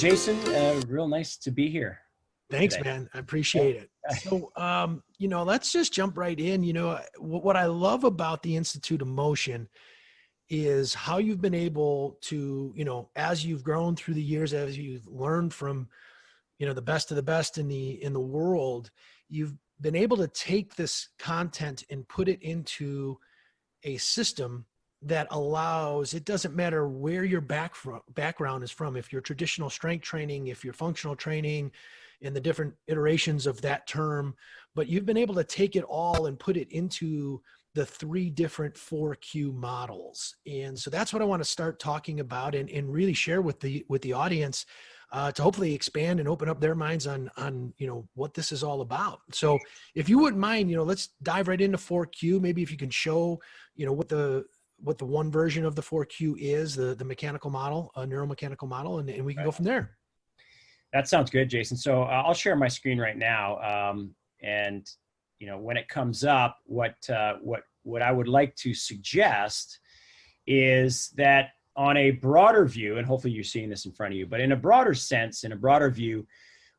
Jason, real nice to be here. Thanks, today. man. I appreciate it. So, let's just jump right in. What I love about the Institute of Motion is how you've been able to, as you've grown through the years, as you've learned from, the best of the best in the world, you've been able to take this content and put it into a system that allows, it doesn't matter where your background is from, if you're traditional strength training, if you're functional training, and the different iterations of that term, but you've been able to take it all and put it into the 3 different 4Q models. And so that's what I want to start talking about and really share with the audience to hopefully expand and open up their minds on what this is all about. So if you wouldn't mind, let's dive right into 4Q. Maybe if you can show, what the one version of the 4Q is, the mechanical model, a neuromechanical model, and we can go from there. That sounds good, Jason. So I'll share my screen right now. And when it comes up, what I would like to suggest is that on a broader view, and hopefully you're seeing this in front of you, but in a broader sense, in a broader view,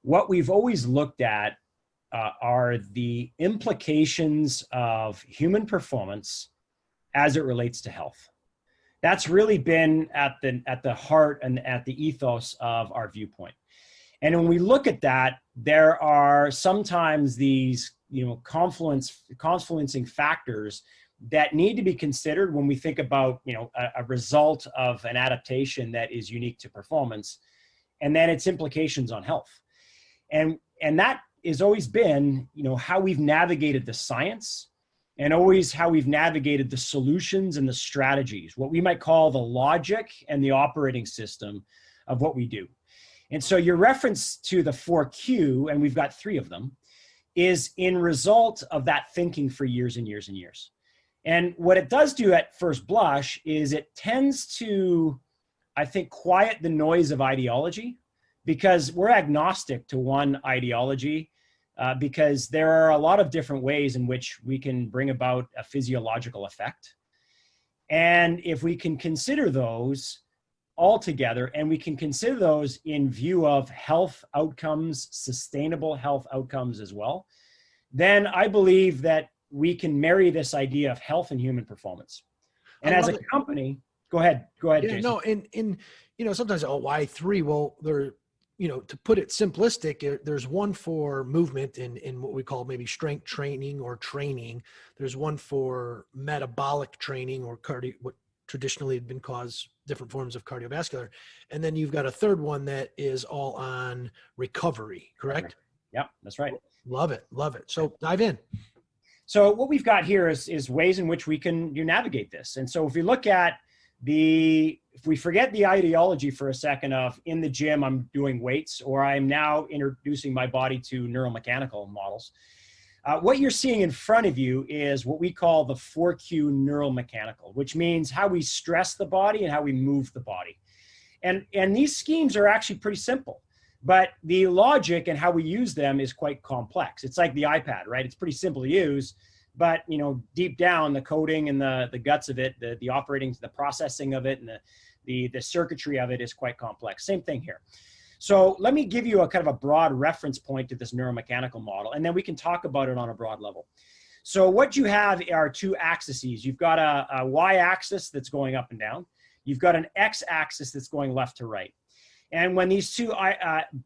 what we've always looked at are the implications of human performance as it relates to health. That's really been at the heart and at the ethos of our viewpoint. And when we look at that, there are sometimes these, confluencing factors that need to be considered when we think about, a result of an adaptation that is unique to performance, and then its implications on health. And that has always been, how we've navigated the science and always how we've navigated the solutions and the strategies, what we might call the logic and the operating system of what we do. And so your reference to the 4Q, and we've got 3 of them, is in result of that thinking for years and years and years. And what it does do at first blush is it tends to, I think, quiet the noise of ideology, because we're agnostic to one ideology, because there are a lot of different ways in which we can bring about a physiological effect. And if we can consider those all together, and we can consider those in view of health outcomes, sustainable health outcomes as well, then I believe that we can marry this idea of health and human performance. And as a company, go ahead, yeah, Jason. No, and sometimes, why 3? Well, to put it simplistic, there's one for movement in what we call maybe strength training or training. There's one for metabolic training or what traditionally had been caused different forms of cardiovascular. And then you've got a third one that is all on recovery, correct? Yep, that's right. Love it. So dive in. So what we've got here is ways in which we can navigate this. And so if we look at if we forget the ideology for a second of in the gym, I'm doing weights, or I'm now introducing my body to neuromechanical models, what you're seeing in front of you is what we call the 4Q neuromechanical, which means how we stress the body and how we move the body. And these schemes are actually pretty simple, but the logic and how we use them is quite complex. It's like the iPad, right? It's pretty simple to use, but deep down, the coding and the guts of it, the operating, the processing of it, and the circuitry of it is quite complex. Same thing here. So let me give you a kind of a broad reference point to this neuromechanical model, and then we can talk about it on a broad level. So what you have are 2 axes. You've got a y-axis that's going up and down. You've got an x-axis that's going left to right. And when these 2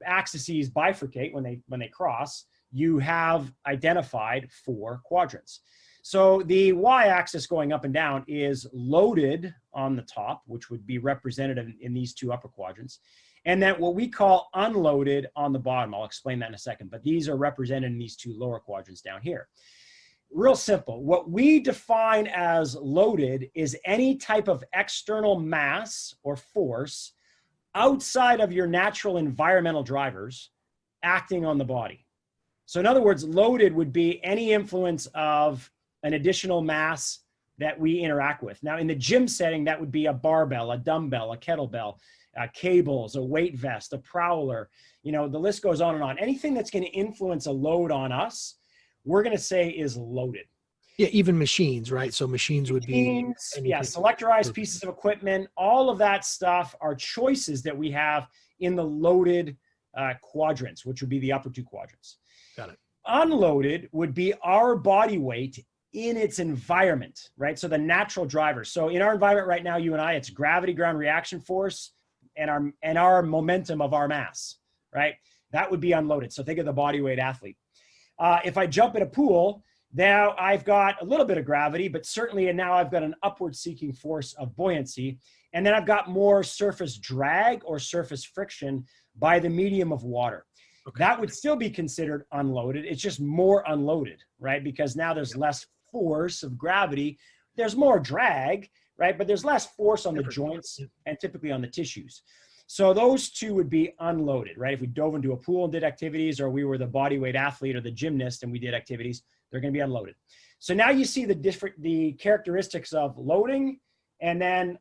axes bifurcate, when they cross, you have identified 4 quadrants. So the y-axis going up and down is loaded on the top, which would be representative in these 2 upper quadrants. And then what we call unloaded on the bottom. I'll explain that in a second, but these are represented in these 2 lower quadrants down here. Real simple. What we define as loaded is any type of external mass or force outside of your natural environmental drivers acting on the body. So in other words, loaded would be any influence of an additional mass that we interact with. Now in the gym setting, that would be a barbell, a dumbbell, a kettlebell, cables, a weight vest, a prowler, the list goes on and on. Anything that's going to influence a load on us, we're going to say is loaded. Yeah, even machines, right? So machines would be Machines, yeah, anything. selectorized pieces of equipment, all of that stuff are choices that we have in the loaded quadrants, which would be the upper two quadrants. Got it. Unloaded would be our body weight in its environment, right? So the natural drivers. So in our environment right now, you and I, it's gravity, ground reaction force, and our momentum of our mass, right? That would be unloaded. So think of the body weight athlete. If I jump in a pool, now I've got a little bit of gravity, but certainly, and now I've got an upward seeking force of buoyancy. And then I've got more surface drag or surface friction by the medium of water. Okay. That would still be considered unloaded. It's just more unloaded, right? Because now there's less force of gravity. There's more drag, right? But there's less force on the joints and typically on the tissues. So those two would be unloaded, right? If we dove into a pool and did activities, or we were the body weight athlete or the gymnast and we did activities, they're going to be unloaded. So now you see the characteristics of loading and then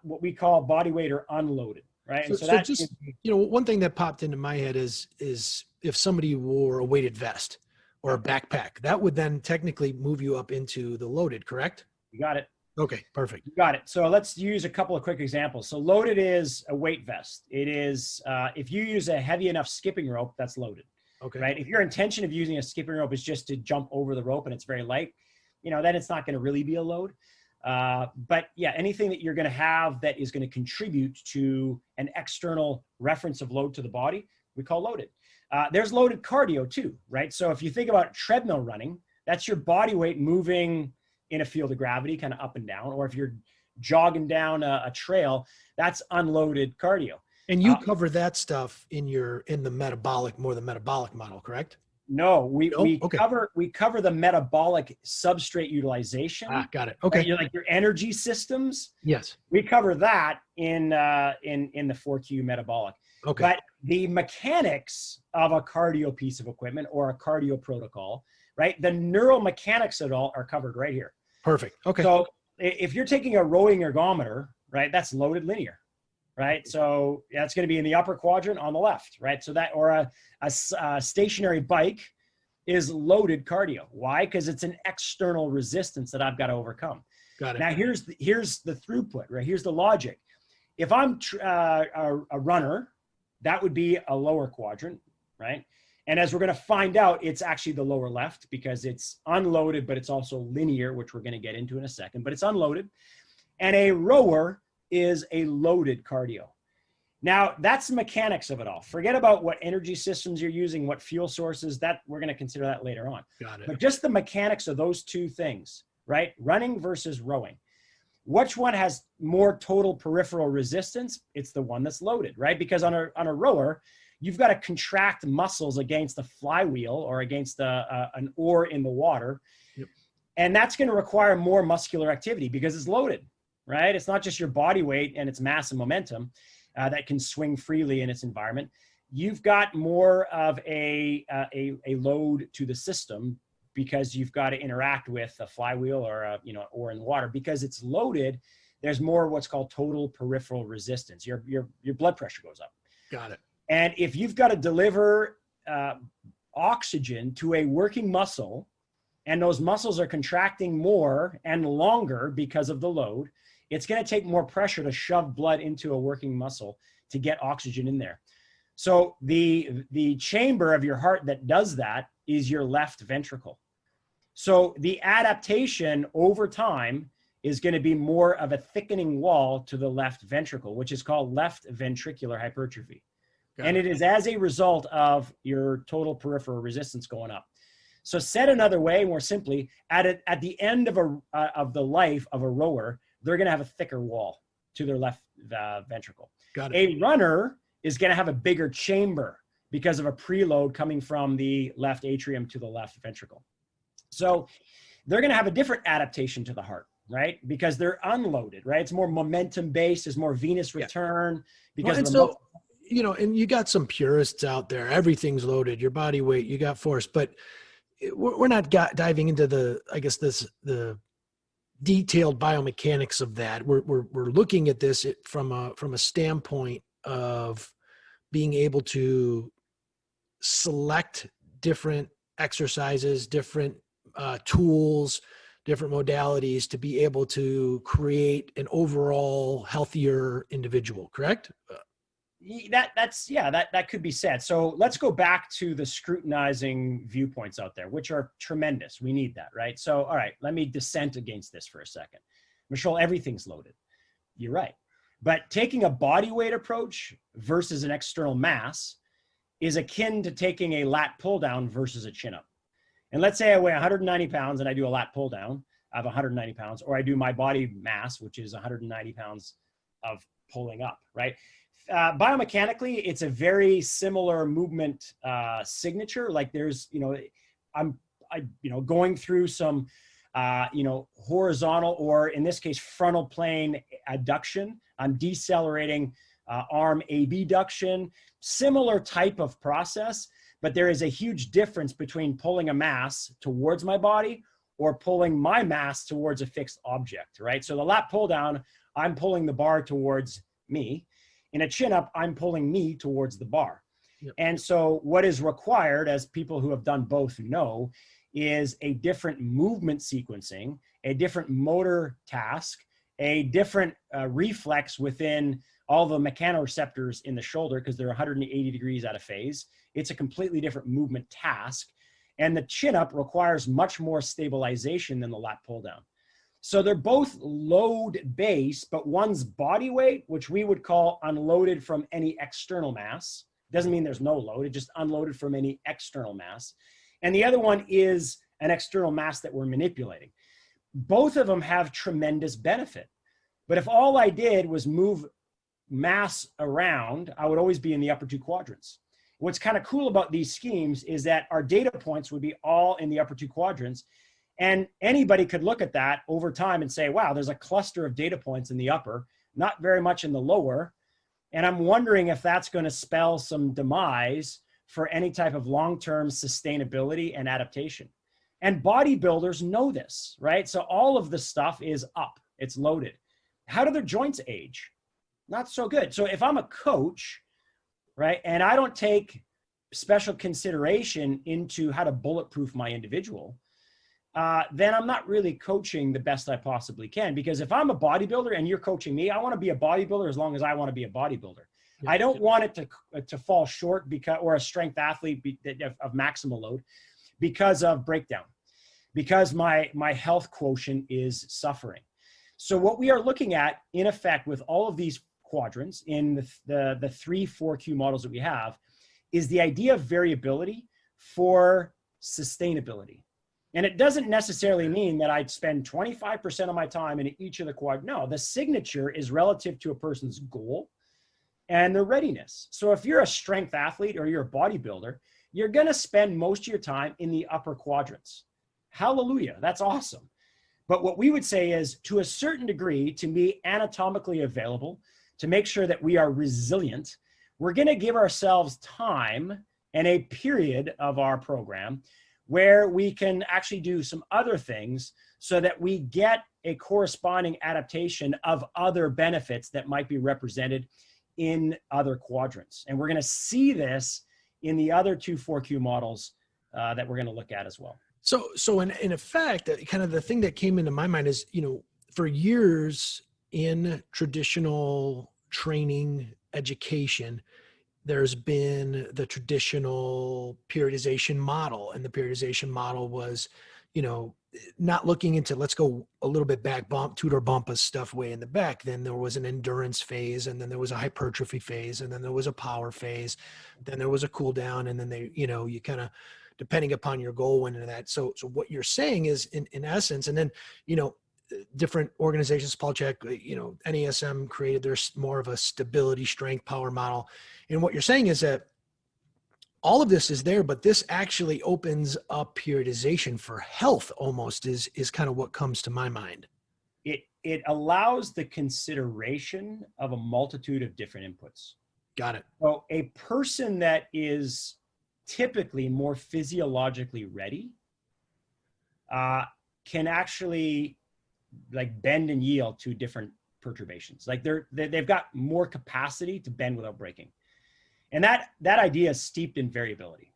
what we call body weight or unloaded, right? So, so just, you know, one thing that popped into my head is if somebody wore a weighted vest or a backpack, that would then technically move you up into the loaded, correct? You got it. Okay, perfect. You got it. So let's use a couple of quick examples. So loaded is a weight vest. It is, if you use a heavy enough skipping rope, that's loaded. Okay. Right. If your intention of using a skipping rope is just to jump over the rope and it's very light, you know, then it's not going to really be a load. But yeah, anything that you're going to have that is going to contribute to an external reference of load to the body, we call loaded. There's loaded cardio too, right? So if you think about treadmill running, that's your body weight moving in a field of gravity, kind of up and down. Or if you're jogging down a trail, that's unloaded cardio. And you cover that stuff in the metabolic model, correct? No, we cover the metabolic substrate utilization. Got it. Okay. Right? Like your energy systems. Yes. We cover that in the 4Q metabolic. Okay. But the mechanics of a cardio piece of equipment or a cardio protocol, right? The neuromechanics of it all are covered right here. Perfect. Okay. So if you're taking a rowing ergometer, right, that's loaded linear. Right. So that's going to be in the upper quadrant on the left. Right. So that, or a stationary bike is loaded cardio. Why? Because it's an external resistance that I've got to overcome. Got it. Now here's the throughput, right? Here's the logic. If I'm a runner, that would be a lower quadrant. Right. And as we're going to find out, it's actually the lower left because it's unloaded, but it's also linear, which we're going to get into in a second, but it's unloaded. And a rower is a loaded cardio. Now that's the mechanics of it all. Forget about what energy systems you're using, what fuel sources, that we're going to consider that later on. Got it. But just the mechanics of those two things, right? Running versus rowing. Which one has more total peripheral resistance? It's the one that's loaded, right? Because on a rower, you've got to contract muscles against the flywheel or against an oar in the water. Yep. And that's going to require more muscular activity because it's loaded. Right? It's not just your body weight and its mass and momentum that can swing freely in its environment. You've got more of a load to the system because you've got to interact with a flywheel or or in the water. Because it's loaded, there's more what's called total peripheral resistance. Your blood pressure goes up. Got it. And if you've got to deliver oxygen to a working muscle, and those muscles are contracting more and longer because of the load, it's going to take more pressure to shove blood into a working muscle to get oxygen in there. So the chamber of your heart that does that is your left ventricle. So the adaptation over time is going to be more of a thickening wall to the left ventricle, which is called left ventricular hypertrophy. And it is as a result of your total peripheral resistance going up. So said another way, more simply, at the end of the life of a rower, they're going to have a thicker wall to their left ventricle. Got it. A runner is going to have a bigger chamber because of a preload coming from the left atrium to the left ventricle. So they're going to have a different adaptation to the heart, right? Because they're unloaded, right? It's more momentum based, there's more venous return. Because and so, and you got some purists out there, everything's loaded, your body weight, you got force, but we're not diving into the detailed biomechanics of that. We're looking at this from a standpoint of being able to select different exercises, different tools different modalities to be able to create an overall healthier individual, correct? That could be said. So let's go back to the scrutinizing viewpoints out there, which are tremendous. We need that, right? So, all right, let me dissent against this for a second. Michol, everything's loaded. You're right. But taking a body weight approach versus an external mass is akin to taking a lat pull down versus a chin up. And let's say I weigh 190 pounds and I do a lat pull down of 190 pounds, or I do my body mass, which is 190 pounds of pulling up, right? Biomechanically, it's a very similar movement signature. Like there's, I'm going through some, horizontal, or in this case, frontal plane adduction. I'm decelerating arm abduction, similar type of process, but there is a huge difference between pulling a mass towards my body or pulling my mass towards a fixed object, right? So the lat pull down, I'm pulling the bar towards me. In a chin up, I'm pulling me towards the bar. Yep. And so what is required, as people who have done both know, is a different movement sequencing, a different motor task, a different reflex within all the mechanoreceptors in the shoulder, because they're 180 degrees out of phase. It's a completely different movement task. And the chin up requires much more stabilization than the lat pull down. So they're both load based, but one's body weight, which we would call unloaded from any external mass. Doesn't mean there's no load, it just unloaded from any external mass. And the other one is an external mass that we're manipulating. Both of them have tremendous benefit. But if all I did was move mass around, I would always be in the upper two quadrants. What's kind of cool about these schemes is that our data points would be all in the upper two quadrants. And anybody could look at that over time and say, wow, there's a cluster of data points in the upper, not very much in the lower. And I'm wondering if that's going to spell some demise for any type of long-term sustainability and adaptation. And bodybuilders know this, right? So all of the stuff is up, it's loaded. How do their joints age? Not so good. So if I'm a coach, right, and I don't take special consideration into how to bulletproof my individual, then I'm not really coaching the best I possibly can. Because if I'm a bodybuilder and you're coaching me, I want to be a bodybuilder as long as I want to be a bodybuilder. Yeah. I don't want it to fall short because, or a strength athlete of maximal load because of breakdown, because my health quotient is suffering. So what we are looking at, in effect, with all of these quadrants in the 3-4Q models that we have, is the idea of variability for sustainability. And it doesn't necessarily mean that I'd spend 25% of my time in each of the quad. No, the signature is relative to a person's goal and their readiness. So if you're a strength athlete or you're a bodybuilder, you're going to spend most of your time in the upper quadrants. Hallelujah. That's awesome. But what we would say is, to a certain degree, to be anatomically available, to make sure that we are resilient, we're going to give ourselves time and a period of our program where we can actually do some other things so that we get a corresponding adaptation of other benefits that might be represented in other quadrants. And we're going to see this in the other 2-4Q models that we're going to look at as well. So in effect, kind of the thing that came into my mind is, for years in traditional training education, there's been the traditional periodization model, and the periodization model was, not looking into, let's go a little bit back, Tudor bump of stuff way in the back. Then there was an endurance phase, and then there was a hypertrophy phase, and then there was a power phase, then there was a cool down, and then you kind of, depending upon your goal, went into that. So what you're saying is in essence, and then, different organizations, Paul Chek, NASM created there's more of a stability, strength, power model. And what you're saying is that all of this is there, but this actually opens up periodization for health almost is kind of what comes to my mind. It allows the consideration of a multitude of different inputs. Got it. So a person that is typically more physiologically ready can actually like bend and yield to different perturbations. Like they've got more capacity to bend without breaking. And that idea is steeped in variability,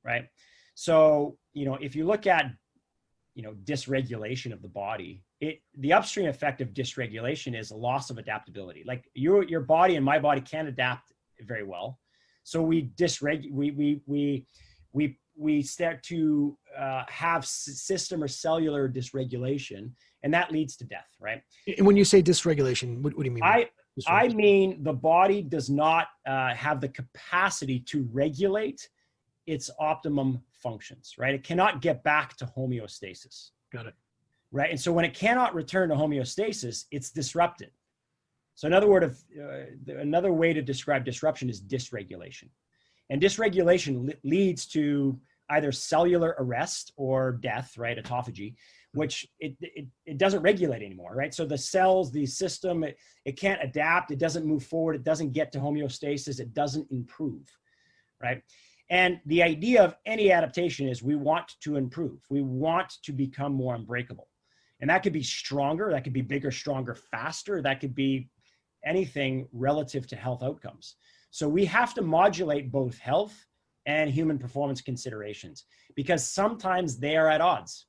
right? So, if you look at, dysregulation of the body, the upstream effect of dysregulation is a loss of adaptability. Like your body and my body can't adapt very well. So we start to have system or cellular dysregulation, and that leads to death, right? And when you say dysregulation, what do you mean? I mean the body does not have the capacity to regulate its optimum functions, right? It cannot get back to homeostasis. Got it. Right. And so when it cannot return to homeostasis, it's disrupted. So another way to describe disruption is dysregulation. And dysregulation leads to either cellular arrest or death, right? Autophagy, which it doesn't regulate anymore, right? So the cells, the system, it can't adapt. It doesn't move forward. It doesn't get to homeostasis. It doesn't improve, right? And the idea of any adaptation is we want to improve. We want to become more unbreakable. And that could be stronger. That could be bigger, stronger, faster. That could be anything relative to health outcomes. So we have to modulate both health and human performance considerations, because sometimes they are at odds.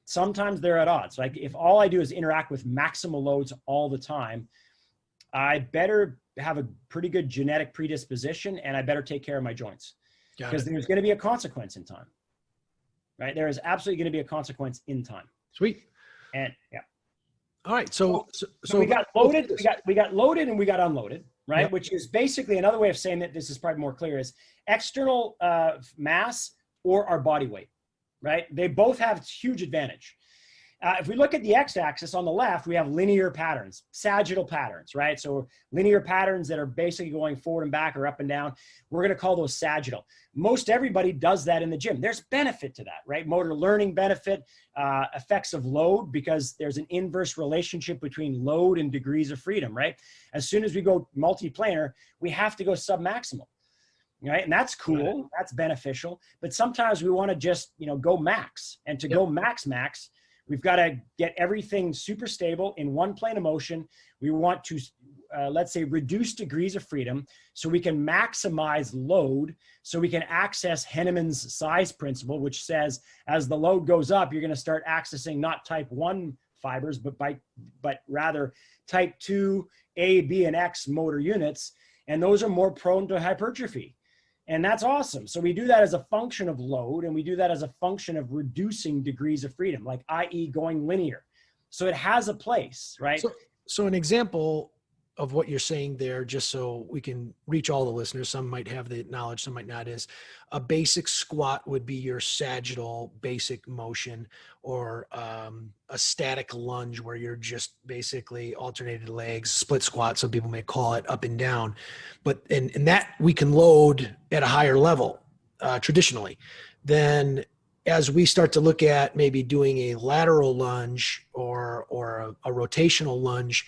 Sometimes they're at odds. Like if all I do is interact with maximal loads all the time, I better have a pretty good genetic predisposition, and I better take care of my joints, because there's going to be a consequence in time, right? There is absolutely going to be a consequence in time. Sweet. And yeah. All right. So we got loaded, we got loaded and we got unloaded, right? Yep. Which is basically another way of saying that this is probably more clear is external mass or our body weight, right? They both have huge advantage. If we look at the x-axis on the left, we have linear patterns, sagittal patterns, right? So linear patterns that are basically going forward and back or up and down, we're going to call those sagittal. Most everybody does that in the gym. There's benefit to that, right? Motor learning benefit, effects of load, because there's an inverse relationship between load and degrees of freedom, right? As soon as we go multiplanar, we have to go submaximal. Right. And that's cool. That's beneficial. But sometimes we want to just, go max. And to go max, we've got to get everything super stable in one plane of motion. We want to, let's say, reduce degrees of freedom so we can maximize load, so we can access Henneman's size principle, which says as the load goes up, you're going to start accessing not type 1 fibers, but rather type 2, A, B, and X motor units. And those are more prone to hypertrophy. And that's awesome. So we do that as a function of load, and we do that as a function of reducing degrees of freedom, like i.e. going linear. So it has a place, right? So an example of what you're saying there, just so we can reach all the listeners, some might have the knowledge, some might not, is a basic squat would be your sagittal basic motion, or a static lunge where you're just basically alternated legs, split squat, some people may call it, up and down. But and that we can load at a higher level traditionally. Then as we start to look at maybe doing a lateral lunge or a rotational lunge,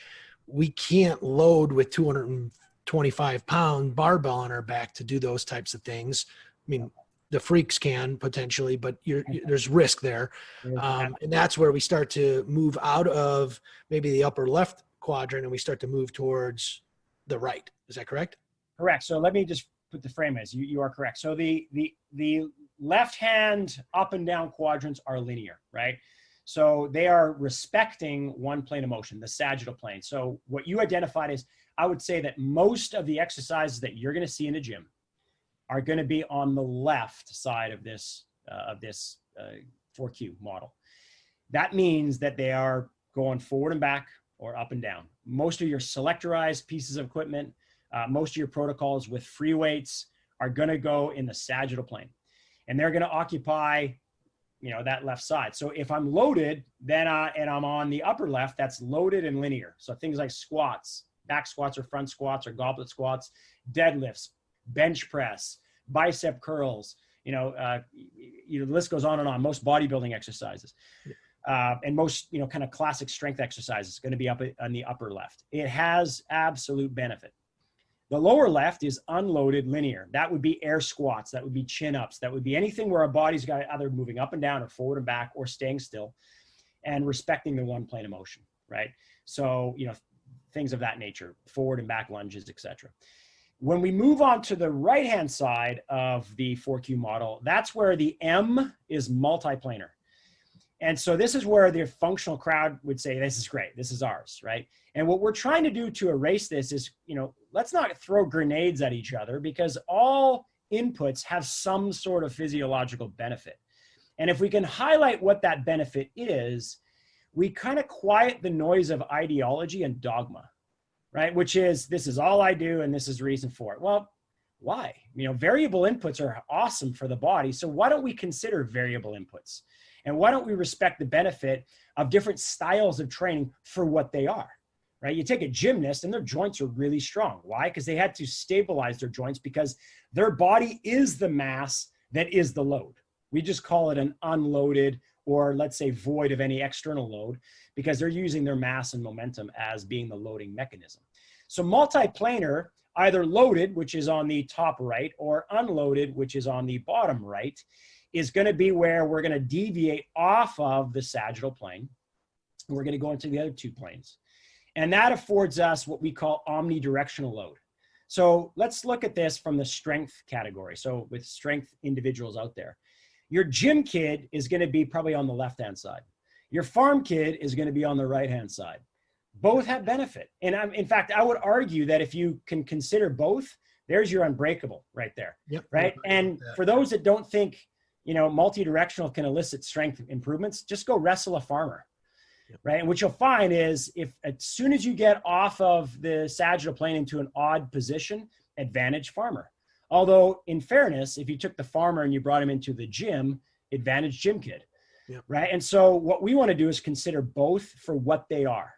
we can't load with 225-pound barbell on our back to do those types of things. I mean, the freaks can potentially, but there's risk there. And that's where we start to move out of maybe the upper left quadrant and we start to move towards the right. Is that correct? Correct. So let me just put the frame as you are correct. So the left hand up and down quadrants are linear, right? So they are respecting one plane of motion, the sagittal plane. So what you identified is, I would say that most of the exercises that you're going to see in the gym are going to be on the left side of this 4Q model. That means that they are going forward and back or up and down. Most of your selectorized pieces of equipment, most of your protocols with free weights are going to go in the sagittal plane, and they're going to occupy that left side. So if I'm loaded, then and I'm on the upper left, that's loaded and linear. So things like squats, back squats or front squats or goblet squats, deadlifts, bench press, bicep curls, the list goes on and on. Most bodybuilding exercises and most, kind of classic strength exercises going to be up on the upper left. It has absolute benefit. The lower left is unloaded linear. That would be air squats. That would be chin ups. That would be anything where our body's got either moving up and down or forward and back or staying still and respecting the one plane of motion, right? So, things of that nature, forward and back lunges, etc. When we move on to the right-hand side of the 4Q model, that's where the M is multiplanar. And so this is where the functional crowd would say, this is great, this is ours, right? And what we're trying to do to erase this is, let's not throw grenades at each other, because all inputs have some sort of physiological benefit. And if we can highlight what that benefit is, we kind of quiet the noise of ideology and dogma, right? Which is, this is all I do and this is the reason for it. Well, why? Variable inputs are awesome for the body. So why don't we consider variable inputs? And why don't we respect the benefit of different styles of training for what they are, right? You take a gymnast and their joints are really strong. Why? Because they had to stabilize their joints, because their body is the mass that is the load. We just call it an unloaded, or let's say void of any external load, because they're using their mass and momentum as being the loading mechanism. So multiplanar, either loaded, which is on the top right, or unloaded, which is on the bottom right, is going to be where we're going to deviate off of the sagittal plane. We're going to go into the other two planes. And that affords us what we call omnidirectional load. So let's look at this from the strength category. So with strength individuals out there, your gym kid is going to be probably on the left-hand side. Your farm kid is going to be on the right-hand side. Both have benefit. And in fact, I would argue that if you can consider both, there's your unbreakable right there. Yep. Right. And for those that don't think, multi-directional can elicit strength improvements, just go wrestle a farmer. Yep. Right. And what you'll find is, if as soon as you get off of the sagittal plane into an odd position, advantage farmer. Although in fairness, if you took the farmer and you brought him into the gym, advantage gym kid. Yep. Right. And so what we want to do is consider both for what they are.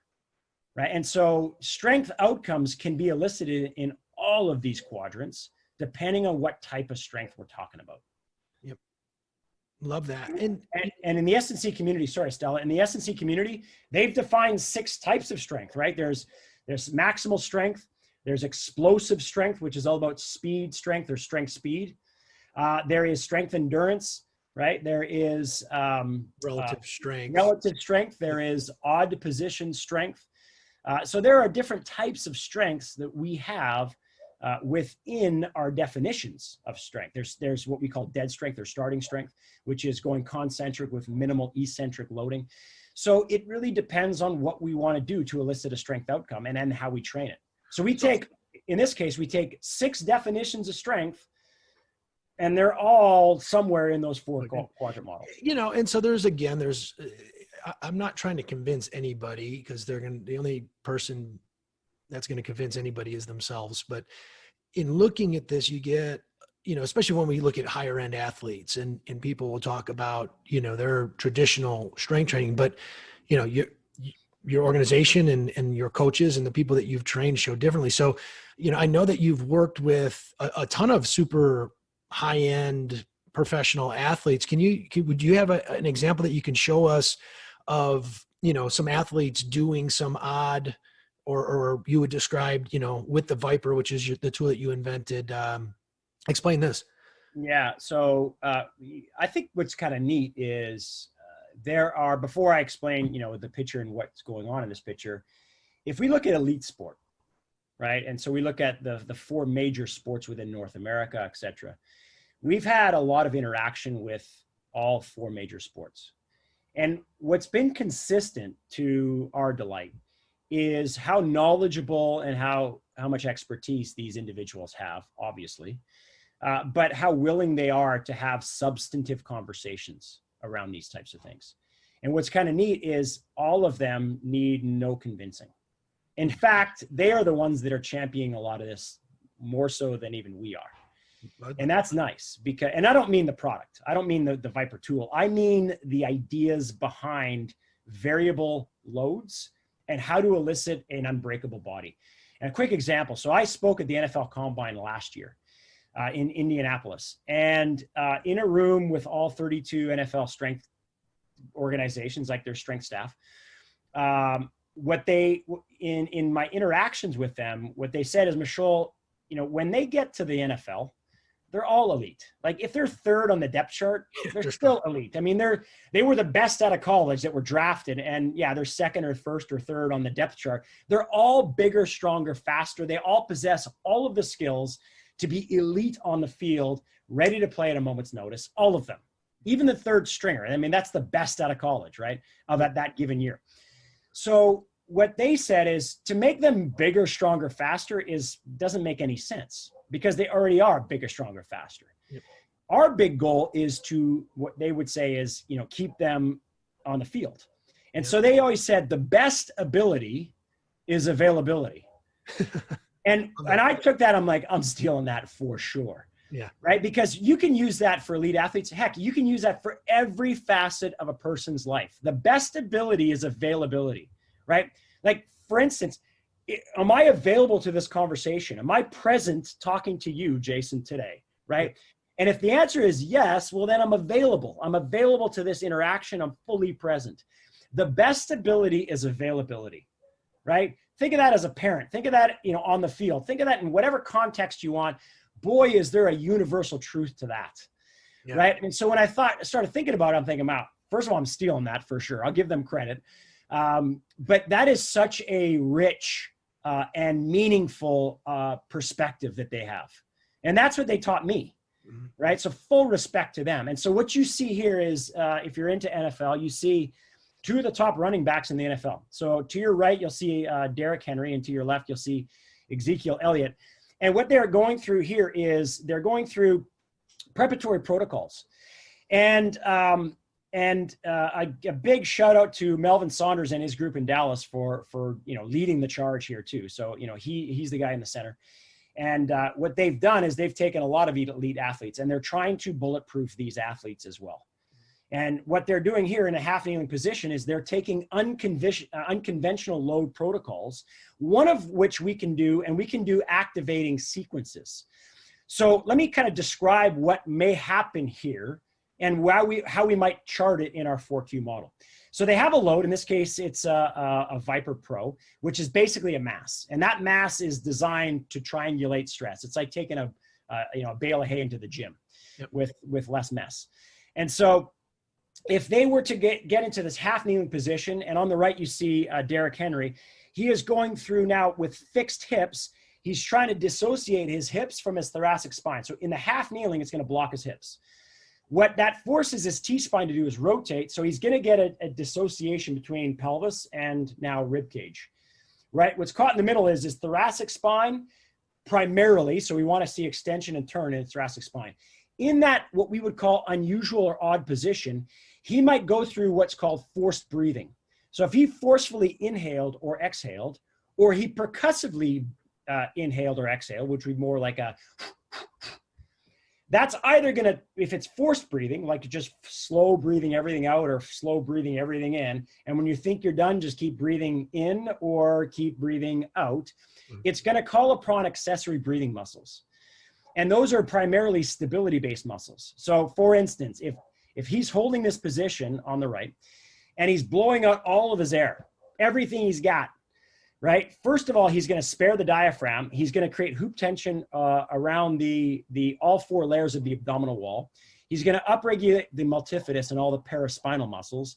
Right. And so strength outcomes can be elicited in all of these quadrants, depending on what type of strength we're talking about. Yep. Love that. And in the S&C community, sorry, Stella, in the S&C community, they've defined 6 types of strength, right? There's maximal strength. There's explosive strength, which is all about speed strength or strength speed. There is strength endurance, right? There is relative strength. Relative strength. There is odd position strength. So there are different types of strengths that we have within our definitions of strength. There's what we call dead strength or starting strength, which is going concentric with minimal eccentric loading. So it really depends on what we want to do to elicit a strength outcome, and then how we train it. So in this case, we take 6 definitions of strength, and they're all somewhere in those 4 quadrant models. And so I'm not trying to convince anybody, because the only person that's going to convince anybody is themselves. But in looking at this, you get, especially when we look at higher end athletes, and people will talk about, their traditional strength training, but, your organization and your coaches and the people that you've trained show differently. So, I know that you've worked with a ton of super high end professional athletes. Would you have an example that you can show us of, some athletes doing some odd, or you would describe, with the Viper, which is the tool that you invented? Explain this. Yeah. So I think what's kind of neat is before I explain, the picture and what's going on in this picture, if we look at elite sport, right? And so we look at the 4 major sports within North America, et cetera. We've had a lot of interaction with all 4 major sports. And what's been consistent to our delight is how knowledgeable and how much expertise these individuals have, obviously, but how willing they are to have substantive conversations around these types of things. And what's kind of neat is all of them need no convincing. In fact, they are the ones that are championing a lot of this more so than even we are. And that's nice, because, and I don't mean the product. I don't mean the Viper tool. I mean the ideas behind variable loads and how to elicit an unbreakable body. And a quick example. So I spoke at the NFL Combine last year in Indianapolis, and in a room with all 32 NFL strength organizations, like their strength staff, in my interactions with them, what they said is, Michol, when they get to the NFL, they're all elite. Like if they're 3rd on the depth chart, they're still elite. I mean, they were the best out of college that were drafted, and yeah, they're 2nd or 1st or 3rd on the depth chart. They're all bigger, stronger, faster. They all possess all of the skills to be elite on the field, ready to play at a moment's notice, all of them. even the third stringer. I mean, that's the best out of college, right? Of at that given year. So what they said is to make them bigger, stronger, faster doesn't make any sense because they already are bigger, stronger, faster. Yep. Our big goal is to, what they would say is, keep them on the field. And so they always said the best ability is availability. And I took that, I'm like, I'm stealing that for sure. Yeah. Right. Because you can use that for elite athletes. Heck, you can use that for every facet of a person's life. The best ability is availability, right? Like, for instance, am I available to this conversation? Am I present talking to you, Jason, today? Right. And if the answer is yes, well, then I'm available. I'm available to this interaction. I'm fully present. The best ability is availability, right? Think of that as a parent. Think of that, on the field. Think of that in whatever context you want. Boy, is there a universal truth to that, right? And so when I started thinking about it, I'm thinking, wow, first of all, I'm stealing that for sure. I'll give them credit. But that is such a rich and meaningful perspective that they have. And that's what they taught me, right? So full respect to them. And so what you see here is, if you're into NFL, you see two of the top running backs in the NFL. So to your right, you'll see Derrick Henry, and to your left, you'll see Ezekiel Elliott. And what they're going through here is they're going through preparatory protocols. And a big shout out to Melvin Saunders and his group in Dallas for leading the charge here too. So, he's the guy in the center. And what they've done is they've taken a lot of elite athletes, and they're trying to bulletproof these athletes as well. And what they're doing here in a half kneeling position is they're taking unconventional load protocols, one of which we can do, and we can do activating sequences. So let me kind of describe what may happen here and how we might chart it in our 4Q model. So they have a load. In this case, it's a Viper Pro, which is basically a mass. And that mass is designed to triangulate stress. It's like taking a bale of hay into the gym with less mess. And so if they were to get into this half kneeling position, and on the right, you see Derrick Henry, he is going through now with fixed hips. He's trying to dissociate his hips from his thoracic spine. So in the half kneeling, it's going to block his hips. What that forces his T-spine to do is rotate. So he's going to get a dissociation between pelvis and now rib cage, right? What's caught in the middle is his thoracic spine primarily. So we want to see extension and turn in his thoracic spine. In that, what we would call unusual or odd position, he might go through what's called forced breathing. So if he forcefully inhaled or exhaled, or he percussively inhaled or exhaled, which would be more like a, that's either going to, if it's forced breathing, like just slow breathing everything out or slow breathing everything in, and when you think you're done, just keep breathing in or keep breathing out, it's going to call upon accessory breathing muscles. And those are primarily stability-based muscles. So for instance, if he's holding this position on the right and he's blowing out all of his air, everything he's got, right? First of all, he's going to spare the diaphragm. He's going to create hoop tension around the all four layers of the abdominal wall. He's going to upregulate the multifidus and all the paraspinal muscles.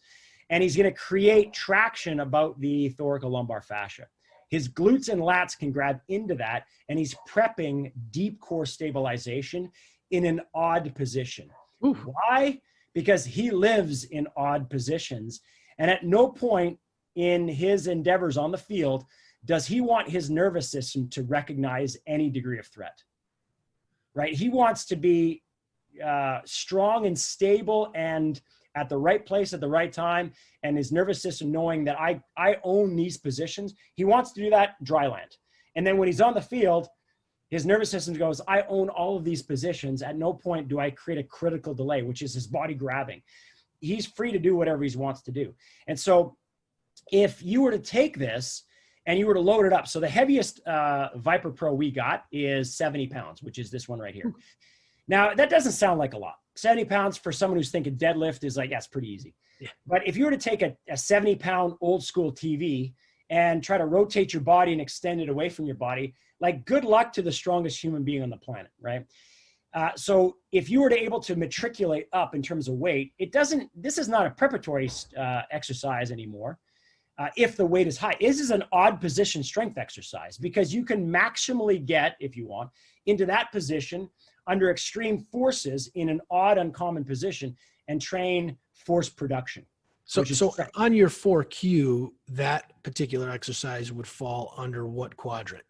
And he's going to create traction about the thoracolumbar fascia. His glutes and lats can grab into that, and he's prepping deep core stabilization in an odd position. Ooh. Why? Because he lives in odd positions, and at no point in his endeavors on the field does he want his nervous system to recognize any degree of threat, right? He wants to be strong and stable and at the right place at the right time, and his nervous system knowing that I own these positions. He wants to do that dry land. And then when he's on the field, his nervous system goes, I own all of these positions. At no point do I create a critical delay, which is his body grabbing. He's free to do whatever he wants to do. And so if you were to take this and you were to load it up, so the heaviest Viper Pro we got is 70 pounds, which is this one right here. Now, that doesn't sound like a lot. 70 pounds for someone who's thinking deadlift is like, yeah, it's pretty easy. Yeah. But if you were to take a 70-pound old school TV and try to rotate your body and extend it away from your body, like good luck to the strongest human being on the planet, right? So if you were to able to matriculate up in terms of weight, this is not a preparatory exercise anymore. If the weight is high, this is an odd position strength exercise because you can maximally get, if you want, into that position under extreme forces in an odd, uncommon position and train force production. So on your 4Q, that particular exercise would fall under what quadrant?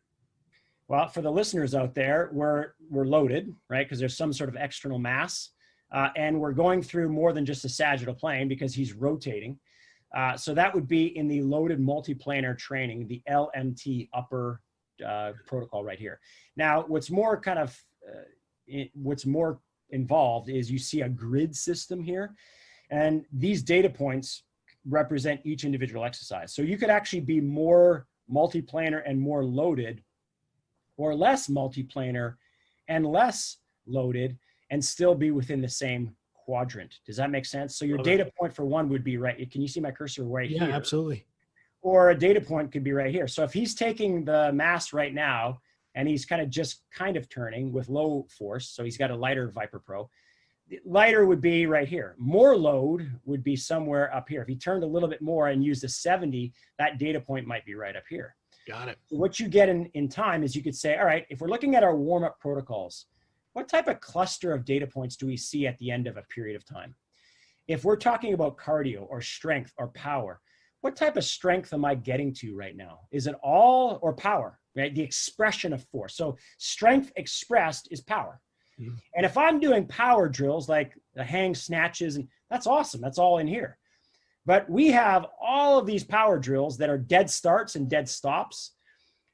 Well, for the listeners out there, we're loaded, right? Because there's some sort of external mass. And we're going through more than just a sagittal plane because he's rotating. So that would be in the loaded multiplanar training, the LMT upper protocol right here. Now, what's more involved is you see a grid system here. And these data points represent each individual exercise. So you could actually be more multiplanar and more loaded, or less multiplanar and less loaded, and still be within the same quadrant. Does that make sense? So your data point for one would be right. Can you see my cursor right here? Yeah, absolutely. Or a data point could be right here. So if he's taking the mass right now and he's kind of turning with low force, so he's got a lighter Viper Pro, lighter would be right here. More load would be somewhere up here. If he turned a little bit more and used a 70, that data point might be right up here. Got it. So what you get in time is you could say, all right, if we're looking at our warm-up protocols, what type of cluster of data points do we see at the end of a period of time? If we're talking about cardio or strength or power, what type of strength am I getting to right now? Is it all or power, right? The expression of force. So strength expressed is power. Mm-hmm. And if I'm doing power drills like the hang snatches, and that's awesome. That's all in here. But we have all of these power drills that are dead starts and dead stops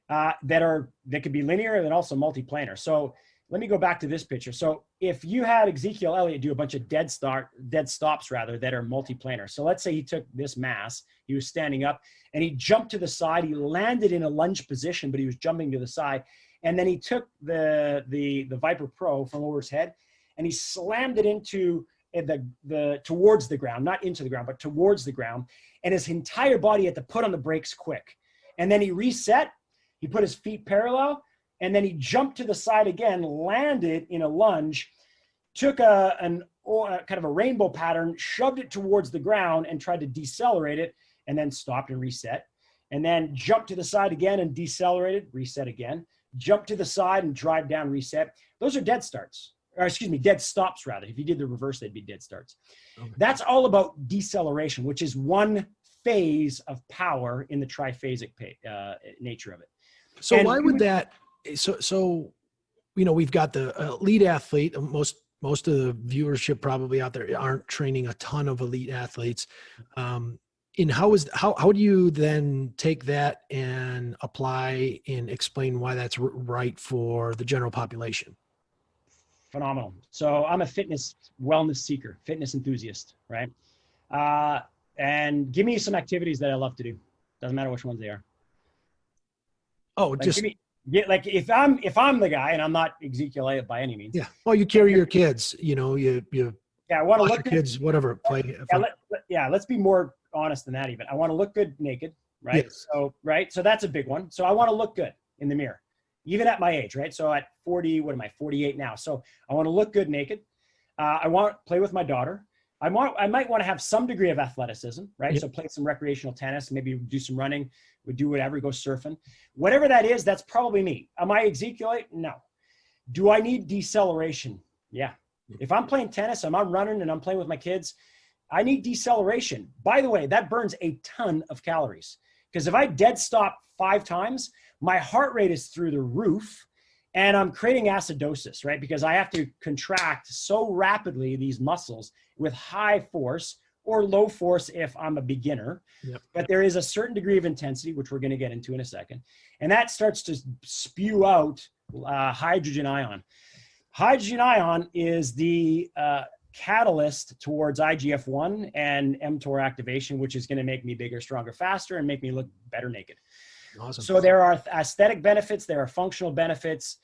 that could be linear and also multiplanar. So let me go back to this picture. So if you had Ezekiel Elliott do a bunch of dead stops rather, that are multiplanar. So let's say he took this mass, he was standing up and he jumped to the side. He landed in a lunge position, but he was jumping to the side. And then he took the Viper Pro from over his head and he slammed it into towards the ground, not into the ground, but towards the ground. And his entire body had to put on the brakes quick. And then he reset, he put his feet parallel, and then he jumped to the side again, landed in a lunge, took kind of a rainbow pattern, shoved it towards the ground and tried to decelerate it, and then stopped and reset. And then jumped to the side again and decelerated, reset again, jumped to the side and drive down, reset. Those are dead starts. Or excuse me, dead stops rather. If you did the reverse, they'd be dead starts. Okay. That's all about deceleration, which is one phase of power in the triphasic nature of it. So why would that? So we've got the elite athlete. Most of the viewership probably out there aren't training a ton of elite athletes. And how do you then take that and apply and explain why that's right for the general population? Phenomenal. So I'm a fitness wellness seeker, fitness enthusiast, right? And give me some activities that I love to do. Doesn't matter which ones they are. Oh, like, just like if I'm the guy and I'm not Ezekiel Elliott by any means. Yeah. Well, you carry your kids, you I want to look your kids, whatever, play. Let's be more honest than that even. I want to look good naked, right? Yes. So that's a big one. So I want to look good in the mirror, even at my age, right? So at 40, 48 now. So I want to look good naked. I want to play with my daughter. I might want to have some degree of athleticism, right? Yep. So play some recreational tennis, maybe do some running, would do whatever, go surfing. Whatever that is, that's probably me. Am I Ezekiel? No. Do I need deceleration? Yeah. If I'm playing tennis, I'm running and I'm playing with my kids, I need deceleration. By the way, that burns a ton of calories because if I dead stop 5 times, my heart rate is through the roof and I'm creating acidosis, right? Because I have to contract so rapidly these muscles with high force or low force if I'm a beginner. Yep. But there is a certain degree of intensity, which we're going to get into in a second. And that starts to spew out hydrogen ion. Hydrogen ion is the catalyst towards IGF-1 and mTOR activation, which is going to make me bigger, stronger, faster, and make me look better naked. Awesome. So there are aesthetic benefits, there are functional benefits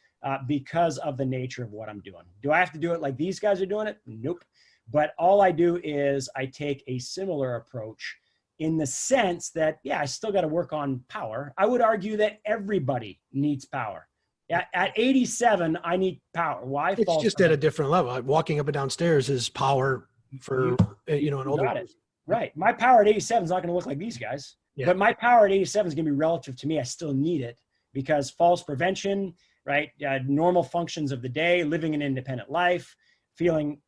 because of the nature of what I'm doing. Do I have to do it like these guys are doing it? Nope. But all I do is I take a similar approach in the sense that, yeah, I still got to work on power. I would argue that everybody needs power. At 87, I need power. Why? It's just at a different level. Walking up and down stairs is power for, an older. Right. My power at 87 is not going to look like these guys. Yeah. But my power at 87 is going to be relative to me. I still need it because falls prevention, right? Normal functions of the day, living an independent life, feeling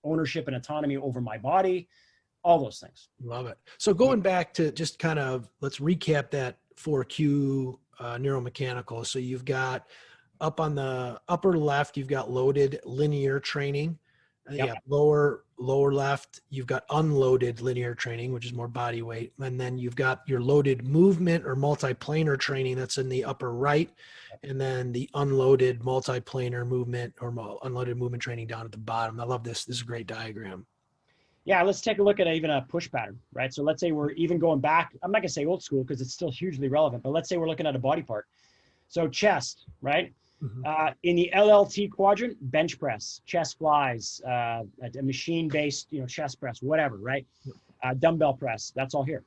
ownership and autonomy over my body, all those things. Love it. So going back to just kind of, let's recap that 4Q neuromechanical. So you've got up on the upper left, you've got loaded linear training. Yeah, lower left, you've got unloaded linear training, which is more body weight. And then you've got your loaded movement or multiplanar training that's in the upper right. And then the unloaded multiplanar movement or unloaded movement training down at the bottom. I love this. This is a great diagram. Yeah, let's take a look at even a push pattern, right? So let's say we're even going back, I'm not gonna say old school because it's still hugely relevant, but let's say we're looking at a body part. So chest, right? Mm-hmm. In the LLT quadrant, bench press, chest flies, a machine-based, chest press, whatever, right? Dumbbell press, that's all here.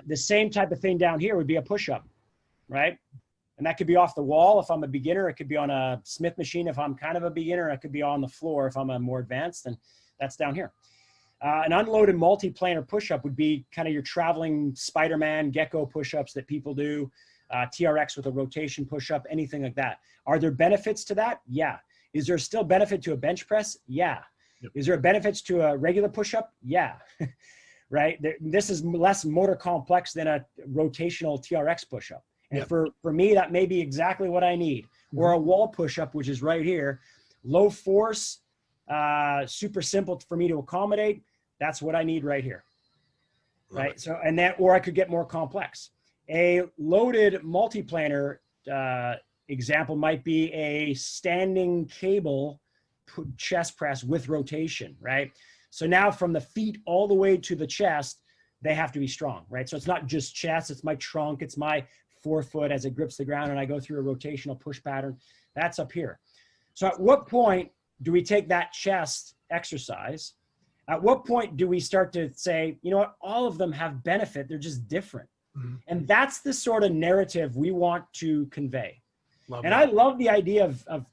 The same type of thing down here would be a push-up, right? And that could be off the wall if I'm a beginner. It could be on a Smith machine if I'm kind of a beginner. It could be on the floor if I'm a more advanced, and that's down here. An unloaded multi-planar push-up would be kind of your traveling Spider-Man gecko push-ups that people do, TRX with a rotation push-up, anything like that. Are there benefits to that? Yeah. Is there still benefit to a bench press? Yeah. Yep. Is there benefits to a regular push-up? Yeah. Right? This is less motor complex than a rotational TRX push-up. And yep. for me, that may be exactly what I need. Mm-hmm. Or a wall push-up, which is right here. Low force, super simple for me to accommodate. That's what I need right here. Right? So, and that, or I could get more complex. A loaded multiplanar example might be a standing cable chest press with rotation, right? So now from the feet all the way to the chest, they have to be strong, right? So it's not just chest, it's my trunk, it's my forefoot as it grips the ground and I go through a rotational push pattern. That's up here. So at what point do we take that chest exercise? At what point do we start to say, you know what, all of them have benefit, they're just different. Mm-hmm. And that's the sort of narrative we want to convey. I love the idea of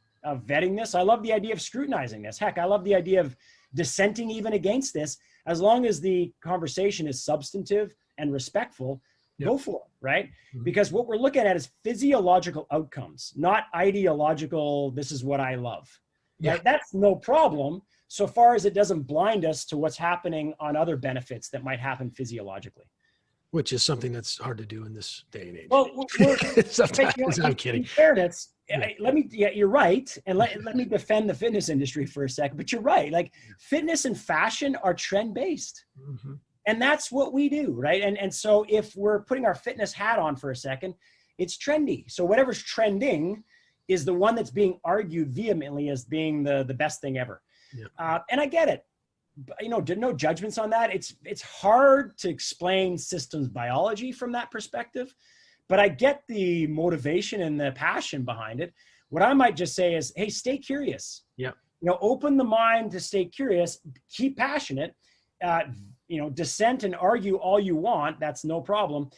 vetting this. I love the idea of scrutinizing this. Heck, I love the idea of dissenting even against this, as long as the conversation is substantive and respectful. Yep. Go for it, right? Mm-hmm. Because what we're looking at is physiological outcomes, not ideological, this is what I love. Yeah. Right? That's no problem, so far as it doesn't blind us to what's happening on other benefits that might happen physiologically. Which is something that's hard to do in this day and age. Well, sometimes I'm kidding. In fairness, you're right. And let me defend the fitness industry for a second, but you're right. Like fitness and fashion are trend-based. Mm-hmm. And that's what we do, right? And so if we're putting our fitness hat on for a second, it's trendy. So whatever's trending is the one that's being argued vehemently as being the best thing ever. Yeah. And I get it. No judgments on that. It's hard to explain systems biology from that perspective, but I get the motivation and the passion behind it. What I might just say is, hey, stay curious. Yeah. Open the mind to stay curious, keep passionate, dissent and argue all you want. That's no problem.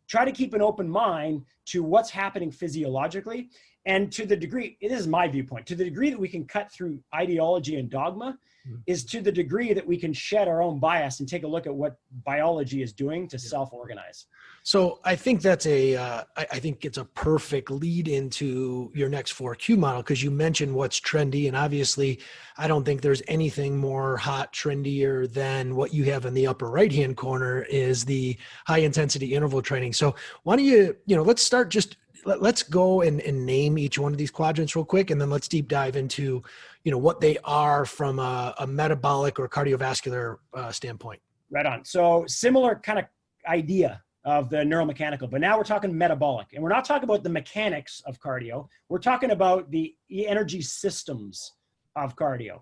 Try to keep an open mind to what's happening physiologically. And to the degree, this is my viewpoint, to the degree that we can cut through ideology and dogma, is to the degree that we can shed our own bias and take a look at what biology is doing to self-organize. So I think that's I think it's a perfect lead into your next 4Q model, because you mentioned what's trendy. And obviously I don't think there's anything more hot, trendier than what you have in the upper right-hand corner is the high intensity interval training. So why don't you, let's start let's go and name each one of these quadrants real quick. And then let's deep dive into, what they are from a metabolic or cardiovascular standpoint. Right on. So similar kind of idea of the neuromechanical, but now we're talking metabolic, and we're not talking about the mechanics of cardio. We're talking about the energy systems of cardio,